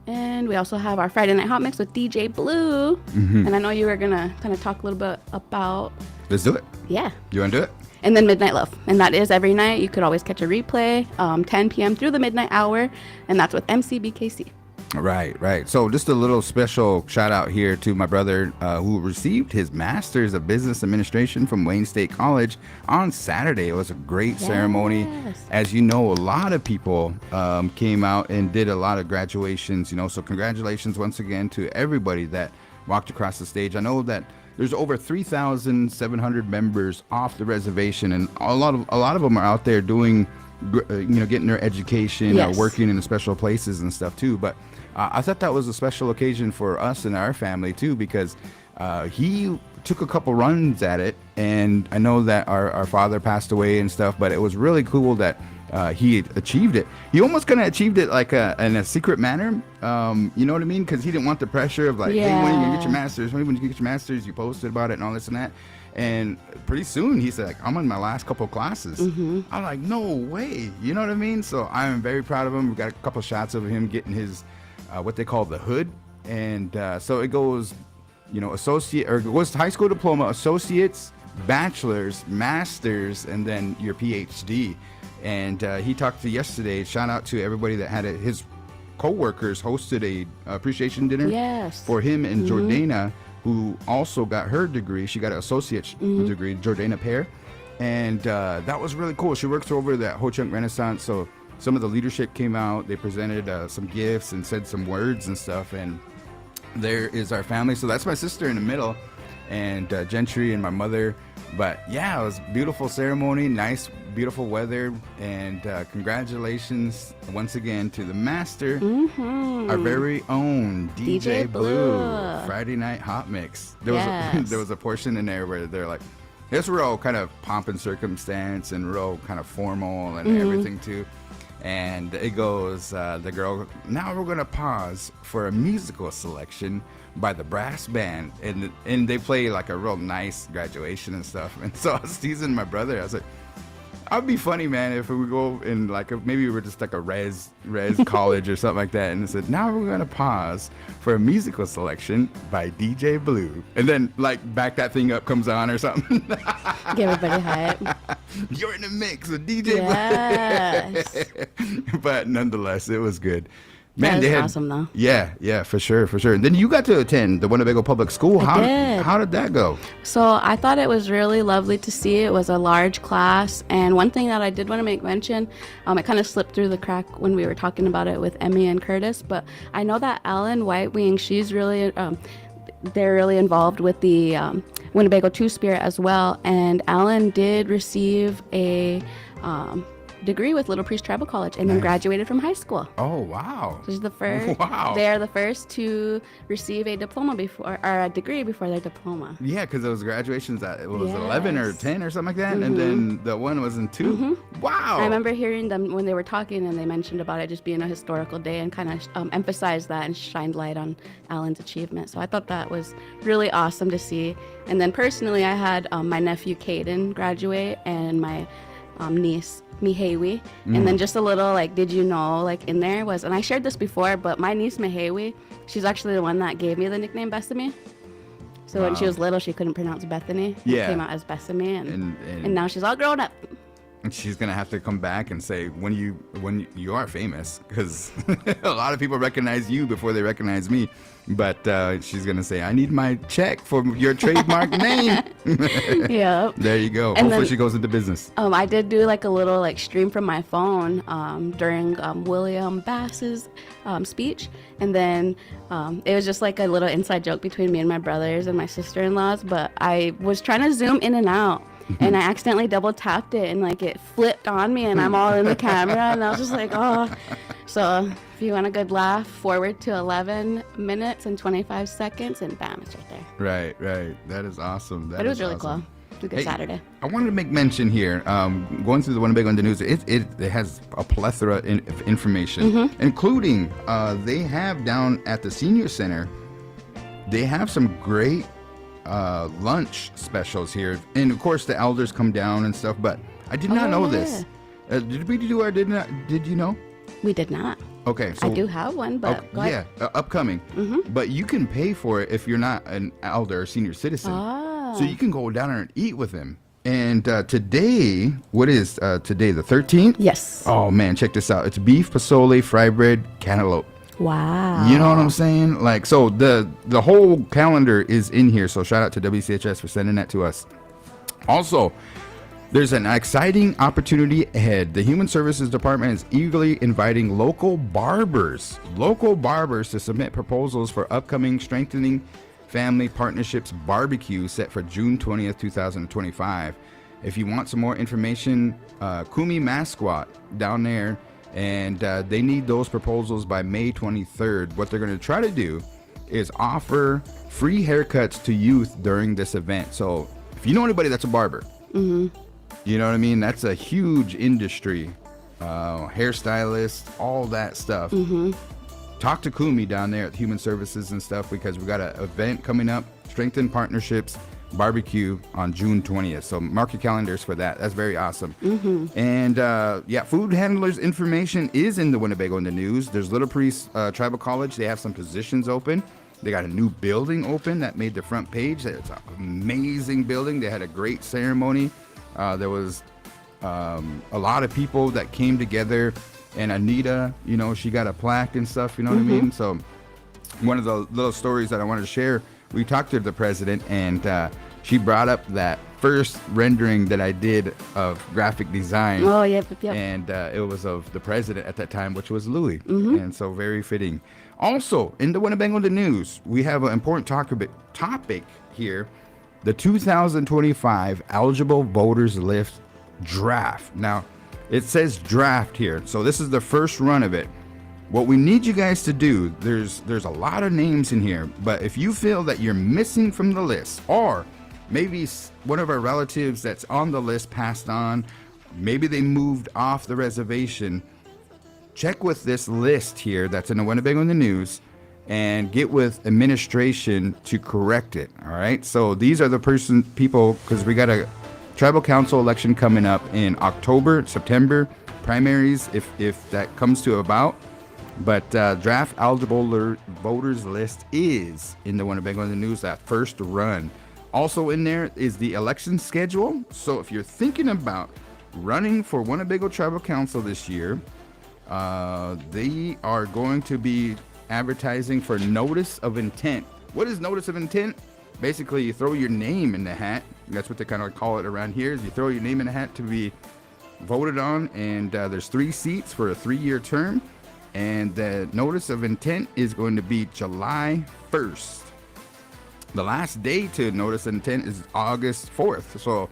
And we also have our Friday Night Hot Mix with DJ Blue. Mm-hmm. And I know you were going to kind of talk a little bit about... Let's do it. Yeah. You want to do it? And then Midnight Love. And that is every night. You could always catch a replay, 10 p.m. through the midnight hour. And that's with MCBKC. Right. So just a little special shout out here to my brother who received his Master's of Business Administration from Wayne State College on Saturday. It was a great ceremony. As you know, a lot of people came out and did a lot of graduations, so congratulations once again to everybody that walked across the stage. I know that there's over 3,700 members off the reservation, and a lot of them are out there doing, getting their education or working in special places and stuff too. But I thought that was a special occasion for us and our family too, because he took a couple runs at it, and I know that our father passed away and stuff, but it was really cool that he achieved it. He almost kind of achieved it like in a secret manner. You know what I mean? Because he didn't want the pressure of like, hey, when are you gonna get your master's? When are you gonna get your master's? You posted about it and all this and that. And pretty soon he said, like, I'm on my last couple classes. I'm like, no way. You know what I mean? So I'm very proud of him. We got a couple shots of him getting his what they call the hood, and so it goes, you know, associate, or it goes high school diploma, associates, bachelor's, master's, and then your PhD. And he talked to yesterday. Shout out to everybody that had it. His co-workers hosted a appreciation dinner for him and Jordana, who also got her degree. She got an associate's degree, Jordana Pear. And that was really cool. She works over that Ho Chunk Renaissance. So some of the leadership came out. They presented some gifts and said some words and stuff. And there is our family. So that's my sister in the middle, and Gentry and my mother. But yeah, it was a beautiful ceremony, nice, beautiful weather, and congratulations once again to the master, our very own DJ Blue, Friday Night Hot Mix. There was a portion in there where they're like, it's real kind of pomp and circumstance and real kind of formal and everything too. And it goes, the girl, now we're going to pause for a musical selection by the brass band. And they play like a real nice graduation and stuff. And so I was teasing my brother. I was like, I'd be funny, man, if we go in like maybe we were just like a res college or something like that. And it said, now we're going to pause for a musical selection by DJ Blue. And then like back that thing up comes on or something. Get everybody hype. You're in the mix with DJ Blue. But nonetheless, it was good. Man, that was awesome, though. Yeah, for sure. And then you got to attend the Winnebago Public School. How did that go? So I thought it was really lovely to see. It was a large class, and one thing that I did want to make mention, it kind of slipped through the crack when we were talking about it with Emmy and Curtis, but I know that Ellen Whitewing, she's really, they're really involved with the Winnebago Two-Spirit as well, and Ellen did receive a degree with Little Priest Tribal College and then graduated from high school. Oh, wow. She's the first. Wow. They are the first to receive a diploma before, or a degree before their diploma. Yeah, because those graduations, it was 11 or 10 or something like that, and then the one was in 2. Wow. I remember hearing them when they were talking, and they mentioned about it just being a historical day and kind of emphasized that and shined light on Alan's achievement. So I thought that was really awesome to see. And then personally, I had my nephew Caden graduate and my niece Mihewi, and then just a little like, did you know, like in there was, and I shared this before, but my niece Mihewi, she's actually the one that gave me the nickname Bethany. So when she was little, she couldn't pronounce Bethany. It came out as Bethany, and now she's all grown up. And she's gonna have to come back and say when you are famous, because a lot of people recognize you before they recognize me. But she's gonna say, I need my check for your trademark name. Yep. There you go. And Hopefully then, she goes into business. I did do like a little like stream from my phone during William Bass's speech, and then it was just like a little inside joke between me and my brothers and my sister-in-laws. But I was trying to zoom in and out, and I accidentally double tapped it, and like it flipped on me, and I'm all in the camera, and I was just like, oh. So if you want a good laugh, forward to 11 minutes and 25 seconds, and bam, it's right there. Right. That is awesome. But it was really cool. It was a good Saturday. I wanted to make mention here, going through the Winnebago Indian News, it has a plethora of information, including they have down at the Senior Center, they have some great lunch specials here. And of course the elders come down and stuff, but I did not know this. Did we do or did you know? We did not. Okay, so I do have one, but go ahead. Upcoming. But you can pay for it if you're not an elder or senior citizen. So you can go down there and eat with them. And today, what is today, the 13th? Yes. Oh man, check this out. It's beef, pozole, fry bread, cantaloupe. Wow. You know what I'm saying? Like, so the whole calendar is in here. So shout out to WCHS for sending that to us. Also, there's an exciting opportunity ahead. The Human Services Department is eagerly inviting local barbers to submit proposals for upcoming Strengthening Family Partnerships barbecue set for June 20th, 2025. If you want some more information, Kumi Masquat down there, and they need those proposals by May 23rd. What they're going to try to do is offer free haircuts to youth during this event. So if you know anybody that's a barber, you know what I mean? That's a huge industry. Hairstylist, all that stuff. Talk to Kumi down there at Human Services and stuff, because we got an event coming up, Strengthen Partnerships Barbecue on June 20th. So mark your calendars for that. That's very awesome. And yeah, food handlers information is in the Winnebago in the news. There's Little Priest Tribal College. They have some positions open. They got a new building open that made the front page. It's an amazing building. They had a great ceremony. There was a lot of people that came together, and Anita, you know, she got a plaque and stuff, you know what I mean? So one of the little stories that I wanted to share, we talked to the president, and she brought up that first rendering that I did of graphic design. Oh, yep. And it was of the president at that time, which was Louis. And so very fitting. Also, in the Winnebago in the news, we have an important topic here, the 2025 eligible voters list draft. Now, it says draft here, so this is the first run of it. What we need you guys to do, there's a lot of names in here, but if you feel that you're missing from the list, or maybe one of our relatives that's on the list passed on, maybe they moved off the reservation, check with this list here that's in the Winnebago in the news and get with administration to correct it. All right, so these are the people, because we got a tribal council election coming up in October, September, primaries if that comes to about. But draft eligible voters list is in the Winnebago in the news, that first run. Also in there is the election schedule. So if you're thinking about running for Winnebago Tribal Council this year, they are going to be advertising for notice of intent. What is notice of intent? Basically, you throw your name in the hat. That's what they kind of call it around here. Is you throw your name in the hat to be voted on, and there's 3 seats for a 3-year term. And the notice of intent is going to be July 1st. The last day to notice intent is August 4th. So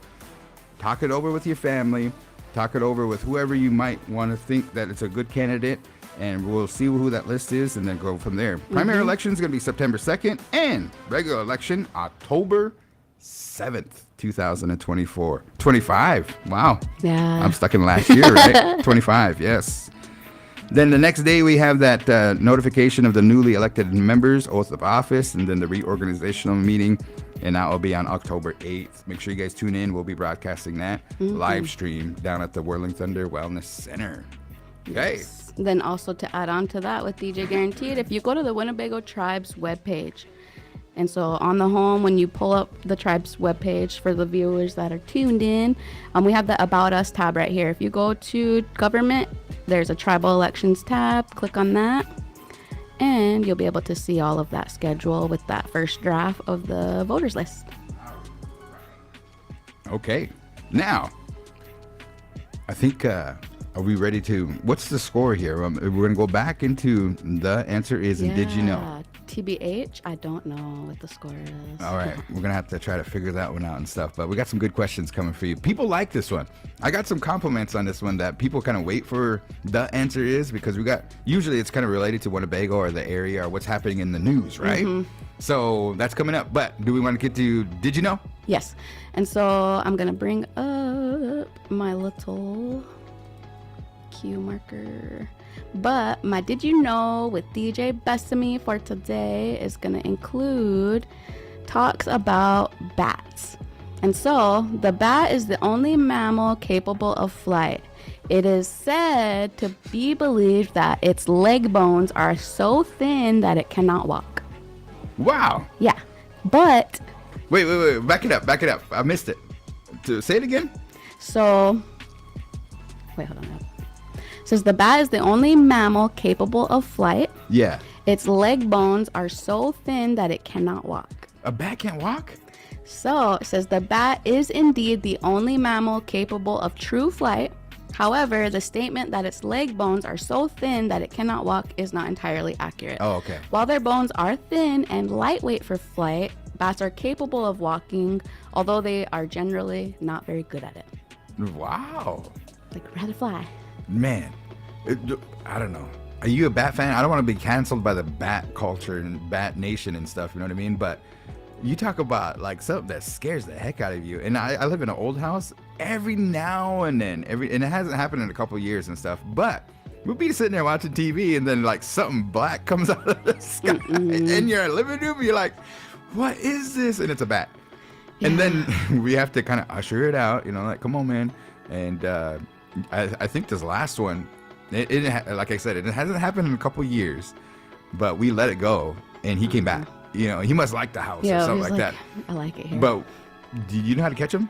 talk it over with your family. Talk it over with whoever you might want to think that it's a good candidate. And we'll see who that list is and then go from there. Primary election is going to be September 2nd. And regular election, October 7th, 2024. 25. Wow. Yeah. I'm stuck in last year, right? 25, yes. Then the next day we have that notification of the newly elected members, oath of office, and then the reorganizational meeting, and that will be on October 8th. Make sure you guys tune in. We'll be broadcasting that live stream down at the Whirling Thunder Wellness Center. Okay. Yes. Then also to add on to that with DJ Guaranteed, if you go to the Winnebago Tribe's webpage, and so on the home, when you pull up the Tribe's webpage for the viewers that are tuned in, we have the About Us tab right here. If you go to Government, there's a Tribal Elections tab. Click on that, and you'll be able to see all of that schedule with that first draft of the voters list. Okay. Now, I think, are we ready to, what's the score here? We're going to go back into the answer is, and did you know? TBH, I don't know what the score is. All right, we're gonna have to try to figure that one out and stuff, but we got some good questions coming for you. People like this one. I got some compliments on this one that people kind of wait for the answer is, because we got, usually it's kind of related to Winnebago or the area or what's happening in the news, right? So that's coming up, but do we want to get to did you know? Yes, and so I'm gonna bring up my little cue marker. But my Did You Know with DJ Bethani for today is going to include talks about bats. And so the bat is the only mammal capable of flight. It is said to be believed that its leg bones are so thin that it cannot walk. Wow. Yeah, but... Wait. Back it up. I missed it. Say it again. So... Wait, hold on. Says the bat is the only mammal capable of flight. Yeah. Its leg bones are so thin that it cannot walk. A bat can't walk? So it says the bat is indeed the only mammal capable of true flight. However, the statement that its leg bones are so thin that it cannot walk is not entirely accurate. Oh, okay. While their bones are thin and lightweight for flight, bats are capable of walking, although they are generally not very good at it. Wow. Like rather fly. Man, I don't know. are you a Bat fan? I don't want to be canceled by the Bat culture and Bat Nation and stuff. You know what I mean? But you talk about like something that scares the heck out of you. And I live in an old house. Every now and then, and it hasn't happened in a couple of years and stuff. But we'll be sitting there watching TV, and then like something black comes out of the sky in your living room. You're like, what is this? And it's a bat. Yeah. And then we have to kind of usher it out. You know, like, come on, man. And I think this last one, like I said, it hasn't happened in a couple of years, but we let it go, and he came back. You know, he must like the house or something like that. I like it here. But do you know how to catch him?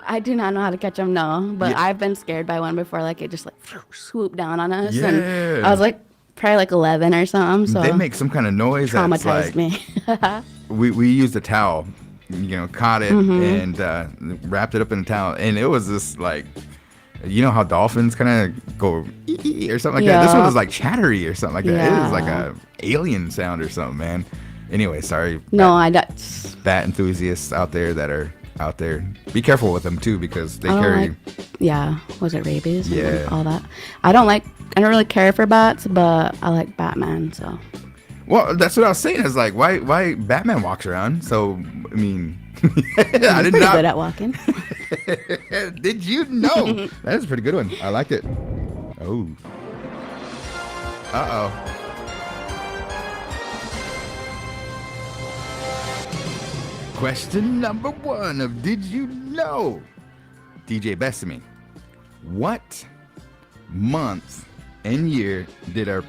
I do not know how to catch them, no. But I've been scared by one before. Like, it just, like, swooped down on us. Yeah. And I was, like, probably, like, 11 or something. So they make some kind of noise. Traumatized like, me. we used a towel, you know, caught it and wrapped it up in a towel. And it was this, like, you know how dolphins kind of go or something like that? This one was, like, chattery or something like that. It was, like, a alien sound or something, man. Anyway, sorry. No, bat enthusiasts out there that are out there. Be careful with them too, because they carry. Was it rabies? Yeah. All that. I don't really care for bats, but I like Batman. So. Well, that's what I was saying. Is like why Batman walks around. So I mean, I did not. Good at walking. Did you know? That is a pretty good one. I liked it. Oh. Uh-oh. Question number 1 of Did You Know? DJ Bethani, what month and year did our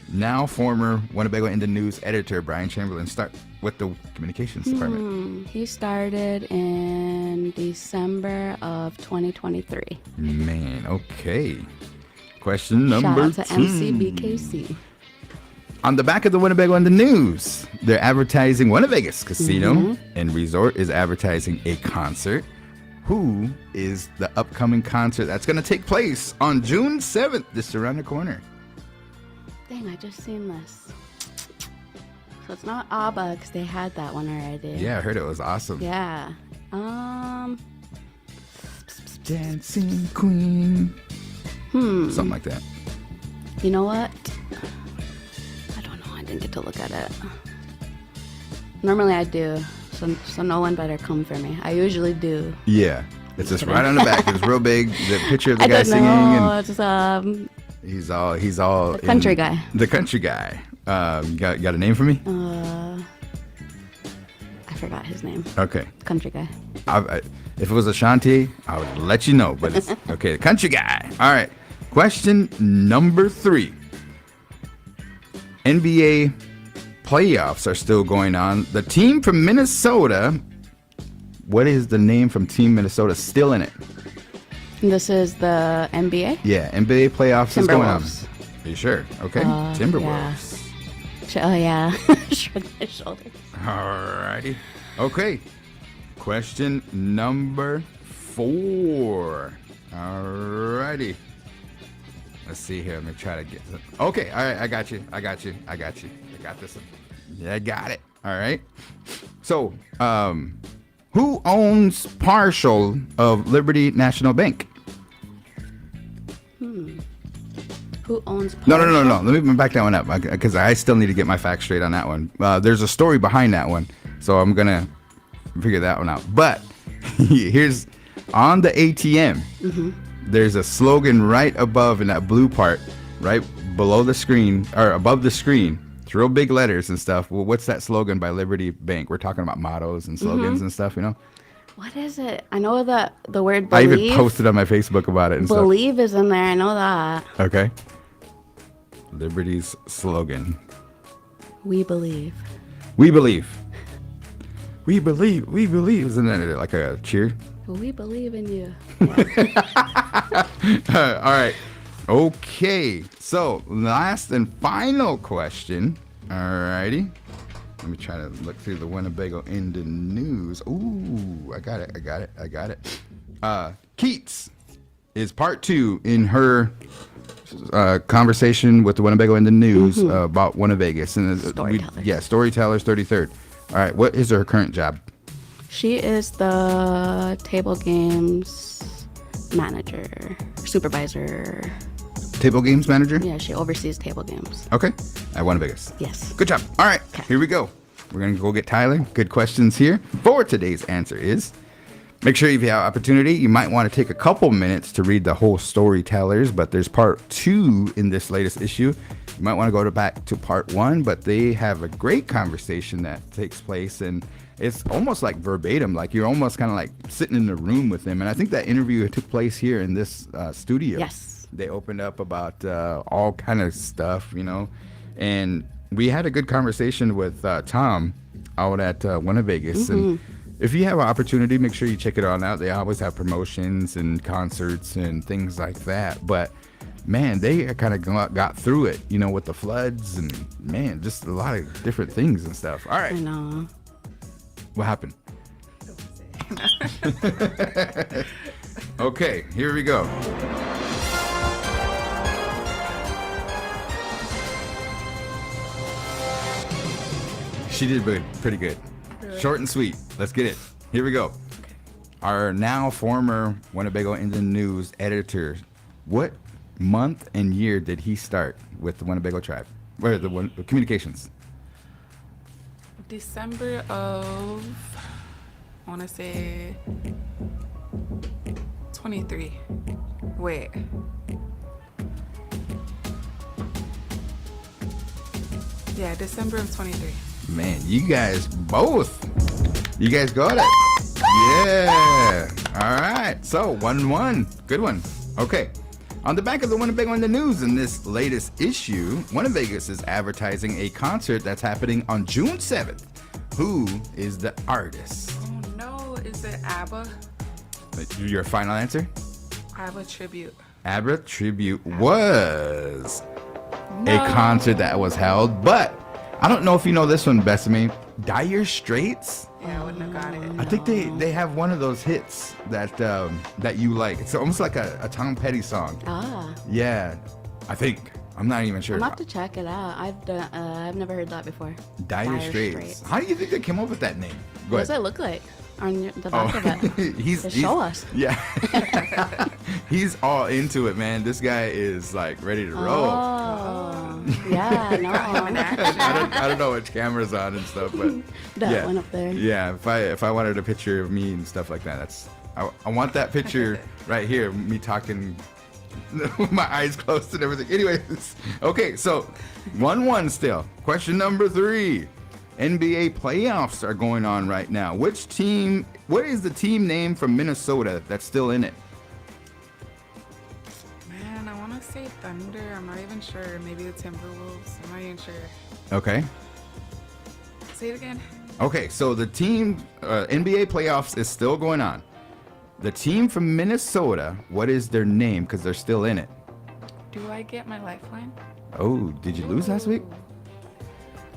now former Winnebago Indian News editor Brian Chamberlain start with the communications department? He started in December of 2023. Man, okay. Question number 2. Shout out to MCBKC. On the back of the Winnebago Indian News, they're advertising Winnebago's Casino and Resort is advertising a concert. Who is the upcoming concert that's going to take place on June 7th, just around the corner? Dang, I just seen this. So it's not ABBA, because they had that one already. Yeah, I heard it was awesome. Yeah. Dancing Queen. Something like that. You know what? I didn't get to look at it. Normally I do, so no one better come for me. I usually do. Yeah, it's just right on the back. It's real big. The picture of the guy singing, and it's he's all the country guy. The country guy. Got a name for me? I forgot his name. Okay. Country guy. If it was Ashanti, I would let you know. But it's okay. The country guy. All right. Question number 3. NBA playoffs are still going on. The team from Minnesota, what is the name from Team Minnesota still in it? This is the NBA? Yeah, NBA playoffs is going on. Timberwolves. Are you sure? Okay. Timberwolves. Yeah. Oh, yeah. Shrug my shoulders. Alrighty. Okay. Question number 4. Alrighty. Let's see here. Let me try to get this. Okay. All right. I got you. I got this one. Yeah, I got it. All right. So, who owns partial of Liberty National Bank? Who owns partial? No. Let me back that one up because I still need to get my facts straight on that one. There's a story behind that one, so I'm gonna figure that one out. But here's on the ATM. There's a slogan right above in that blue part, right below the screen or above the screen. It's real big letters and stuff. Well, what's that slogan by Liberty Bank? We're talking about mottos and slogans and stuff, you know? What is it? I know that the word believe. I even posted on my Facebook about it and believe is in there. I know that. Okay. Liberty's slogan. We believe. We believe. We believe. We believe. Isn't that like a cheer? We believe in you. All right. Okay. So, last and final question. All righty. Let me try to look through the Winnebago Indian News. Ooh, I got it. Keats is part 2 in her conversation with the Winnebago Indian News about Winnebago. And Storytellers 33rd. All right. What is her current job? She is the table games manager, supervisor. Table games manager? Yeah, she oversees table games. Okay. At Winnebago. Yes. Good job. All right. Here we go. We're going to go get Tyler. Good questions here. For today's answer is, make sure if you have opportunity, you might want to take a couple minutes to read the whole Storytellers, but there's part 2 in this latest issue. You might want to go back to part 1, but they have a great conversation that takes place, and it's almost like verbatim, like you're almost kind of like sitting in the room with them. And I think that interview took place here in this studio. Yes. They opened up about all kind of stuff, and we had a good conversation with Tom out at Winnebago. And if you have an opportunity, make sure you check it on out. They always have promotions and concerts and things like that. But man, they kind of got through it, with the floods and man, just a lot of different things and stuff. All right. I know. What happened? Okay, here we go. She did pretty good. Really? Short and sweet. Let's get it. Here we go. Our now former Winnebago Indian News editor, what month and year did he start with the Winnebago tribe? Where the communications? December of, I want to say 23. Wait. Yeah, December of 23. Man, you guys got it. Yeah. All right. So 1-1. Good one. Okay. On the back of the Winnebago in the News in this latest issue, Winnebago is advertising a concert that's happening on June 7th. Who is the artist? Oh no, is it ABBA? Your final answer? ABBA tribute. ABBA tribute was No. a concert that was held, but I don't know if you know this one, Bethany. Dire Straits. Yeah, I wouldn't have got it. I think they have one of those hits that you like. It's almost like a Tom Petty song. Ah. Yeah, I think. I'm not even sure. I'll have to check it out. I've never heard that before. Dire Straits. How do you think they came up with that name? Go What does ahead. it look like on the back of it? he's Show us. Yeah. He's all into it, man. This guy is like ready to roll. Oh, yeah, no. I don't know which camera's on and stuff, but That yeah. one up there. Yeah, if I wanted a picture of me and stuff like that, I want that picture right here, me talking with my eyes closed and everything. Anyways, okay, so 1-1 still. Question number 3. NBA playoffs are going on right now. What is the team name from Minnesota that's still in it? Man, I want to say Thunder. I'm not even sure. Maybe the Timberwolves. I'm not even sure. Okay. Say it again. Okay, so the team, NBA playoffs is still going on. The team from Minnesota, what is their name? Because they're still in it. Do I get my lifeline? Oh, did you lose last week?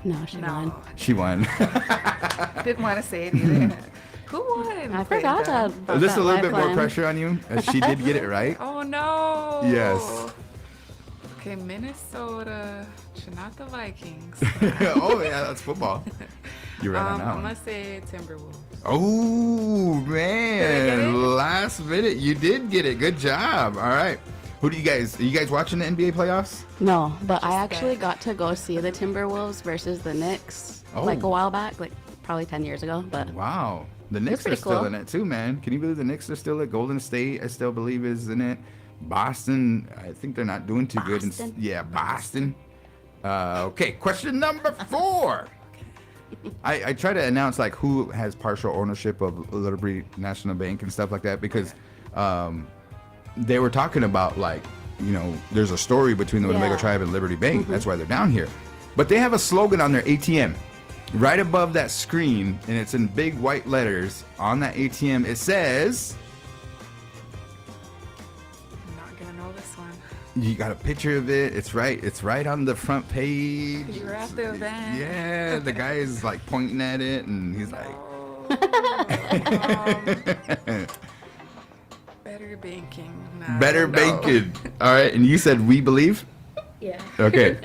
No, she won. She won. Didn't want to say it either. Who won? I forgot that. Is this a little bit more pressure on you? As she did get it right. Oh no. Yes. Okay, Minnesota. Not the Vikings. Oh yeah, that's football. You ran on that I'm one. gonna say Timberwolves. Oh Did I get man, it? last minute you did get it. Good job. All right. Are you guys watching the NBA playoffs? No, but I Just actually that. got to go see the Timberwolves versus the Knicks Oh. like a while back, like probably 10 years ago. But Wow. The Knicks are pretty still cool. in it too, man. Can you believe the Knicks are still at Golden State? I still believe is in it. Boston, I think they're not doing too good. Boston? Yeah, Boston. Okay, question number 4. I try to announce like who has partial ownership of Liberty National Bank and stuff like that because they were talking about like, there's a story between the Winnebago Yeah. Tribe and Liberty Bank. That's why they're down here. But they have a slogan on their ATM. Right above that screen, and it's in big white letters on that ATM. It says, I'm not gonna know this one. you got a picture of it. It's right on the front page. You were at the event. Yeah, the guy is like pointing at it, and he's like, Better banking. Nah, better no. banking. All right, and you said we believe. yeah. Okay.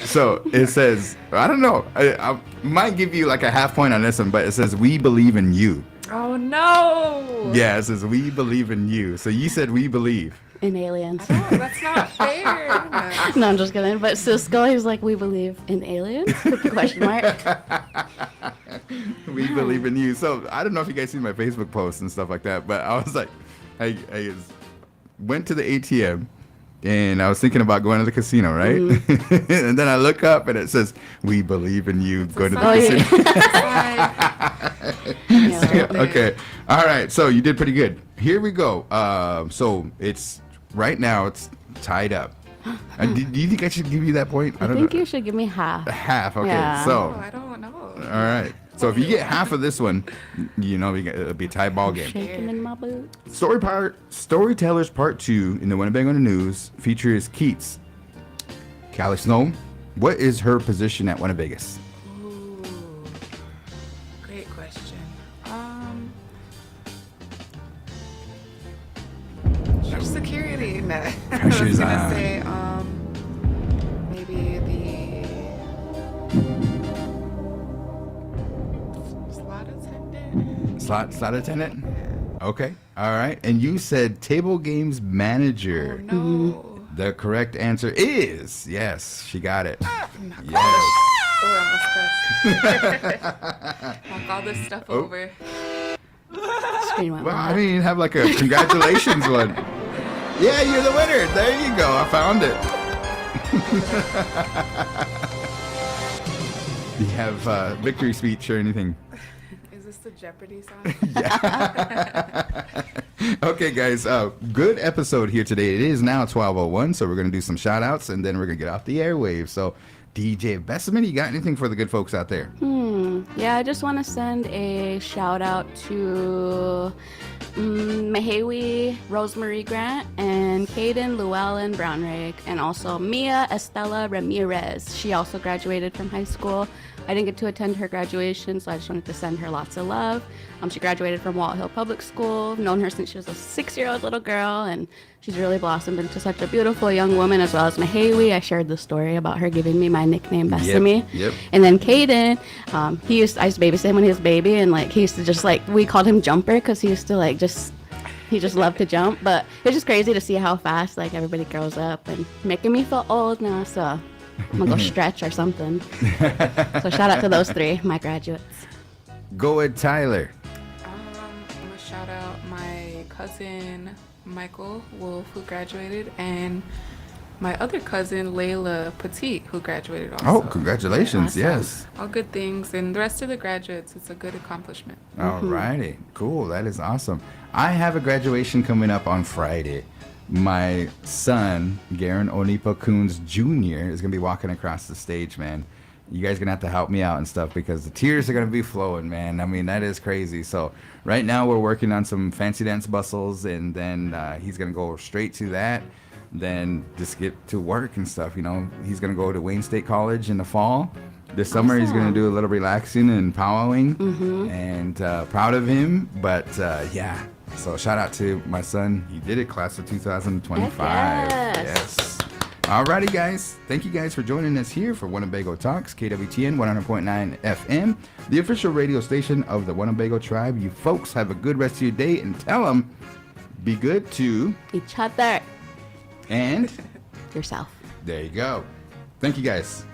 So it says, I don't know. I might give you like a half point on this one, but it says we believe in you. Oh no. Yeah, it says we believe in you. So you said we believe. in aliens. Oh, that's not fair. No, I'm just kidding. But Cisco, he's like, we believe in aliens? Question mark. We believe in you. So I don't know if you guys see my Facebook posts and stuff like that, but I was like, I went to the ATM and I was thinking about going to the casino, right? And then I look up and it says, we believe in you. Go to the casino. Yeah. Okay. All right. So you did pretty good. Here we go. So it's right now it's tied up. Do you think I should give you that point? I think you should give me half. Half. Okay. Yeah. So. Oh, I don't know. All right. So if you get half of this one, you know it'll be a tie ball game. Shaking in my boot. Storytellers Part 2 in the Winnebago News features Keats. Callie Snow, what is her position at Winnebagus? Ooh, great question. She's security. No. I was Pressure's gonna on. say, maybe the slot attendant. Slot attendant? Okay. All right. And you said table games manager. Oh no. The correct answer is yes. She got it. Knock Yes. all this stuff over. Screen went Well, I black. mean, have like a congratulations one. Yeah, you're the winner. There you go. I found it. Do you have a victory speech or anything? Is this the Jeopardy song? Okay, guys. Good episode here today. It is now 12:01, so we're going to do some shout outs and then we're going to get off the airwaves. So, DJ Besseman, you got anything for the good folks out there? Yeah, I just want to send a shout out to Mahewi Rosemary Grant and Caden Llewellyn Brownrigg, and also Mia Estella Ramirez. She also graduated from high school. I didn't get to attend her graduation, so I just wanted to send her lots of love. She graduated from Walt Hill Public School. Known her since she was a 6-year-old little girl, and she's really blossomed into such a beautiful young woman, as well as Mahewi. I shared the story about her giving me my nickname, Bethany. Yep. And then Caden, I used to babysit him when he was a baby, and like he used to just we called him Jumper because he used to he just loved to jump. But it's just crazy to see how fast everybody grows up, and making me feel old now. So I'm gonna go stretch or something. So shout out to those 3, my graduates. Go ahead, Tyler. I'm gonna shout out my cousin Michael Wolf, who graduated, and my other cousin Layla Petit, who graduated also. Oh, congratulations. Yes. All good things, and the rest of the graduates, it's a good accomplishment. All righty. Cool. That is awesome. I have a graduation coming up on Friday. My son, Garan Onipa Coons Jr., is going to be walking across the stage, man. You guys going to have to help me out and stuff because the tears are going to be flowing, man. I mean, that is crazy. So right now we're working on some fancy dance bustles, and then he's going to go straight to that. Then just get to work and stuff, He's going to go to Wayne State College in the fall. This summer he's going to do a little relaxing and powwowing, and proud of him. But yeah, so shout out to my son. He did it, class of 2025. Yes. Alrighty, guys. Thank you guys for joining us here for Winnebago Talks, KWTN 100.9 FM, the official radio station of the Winnebago Tribe. You folks have a good rest of your day, and tell them, be good to Each other. and Yourself. there you go. Thank you, guys.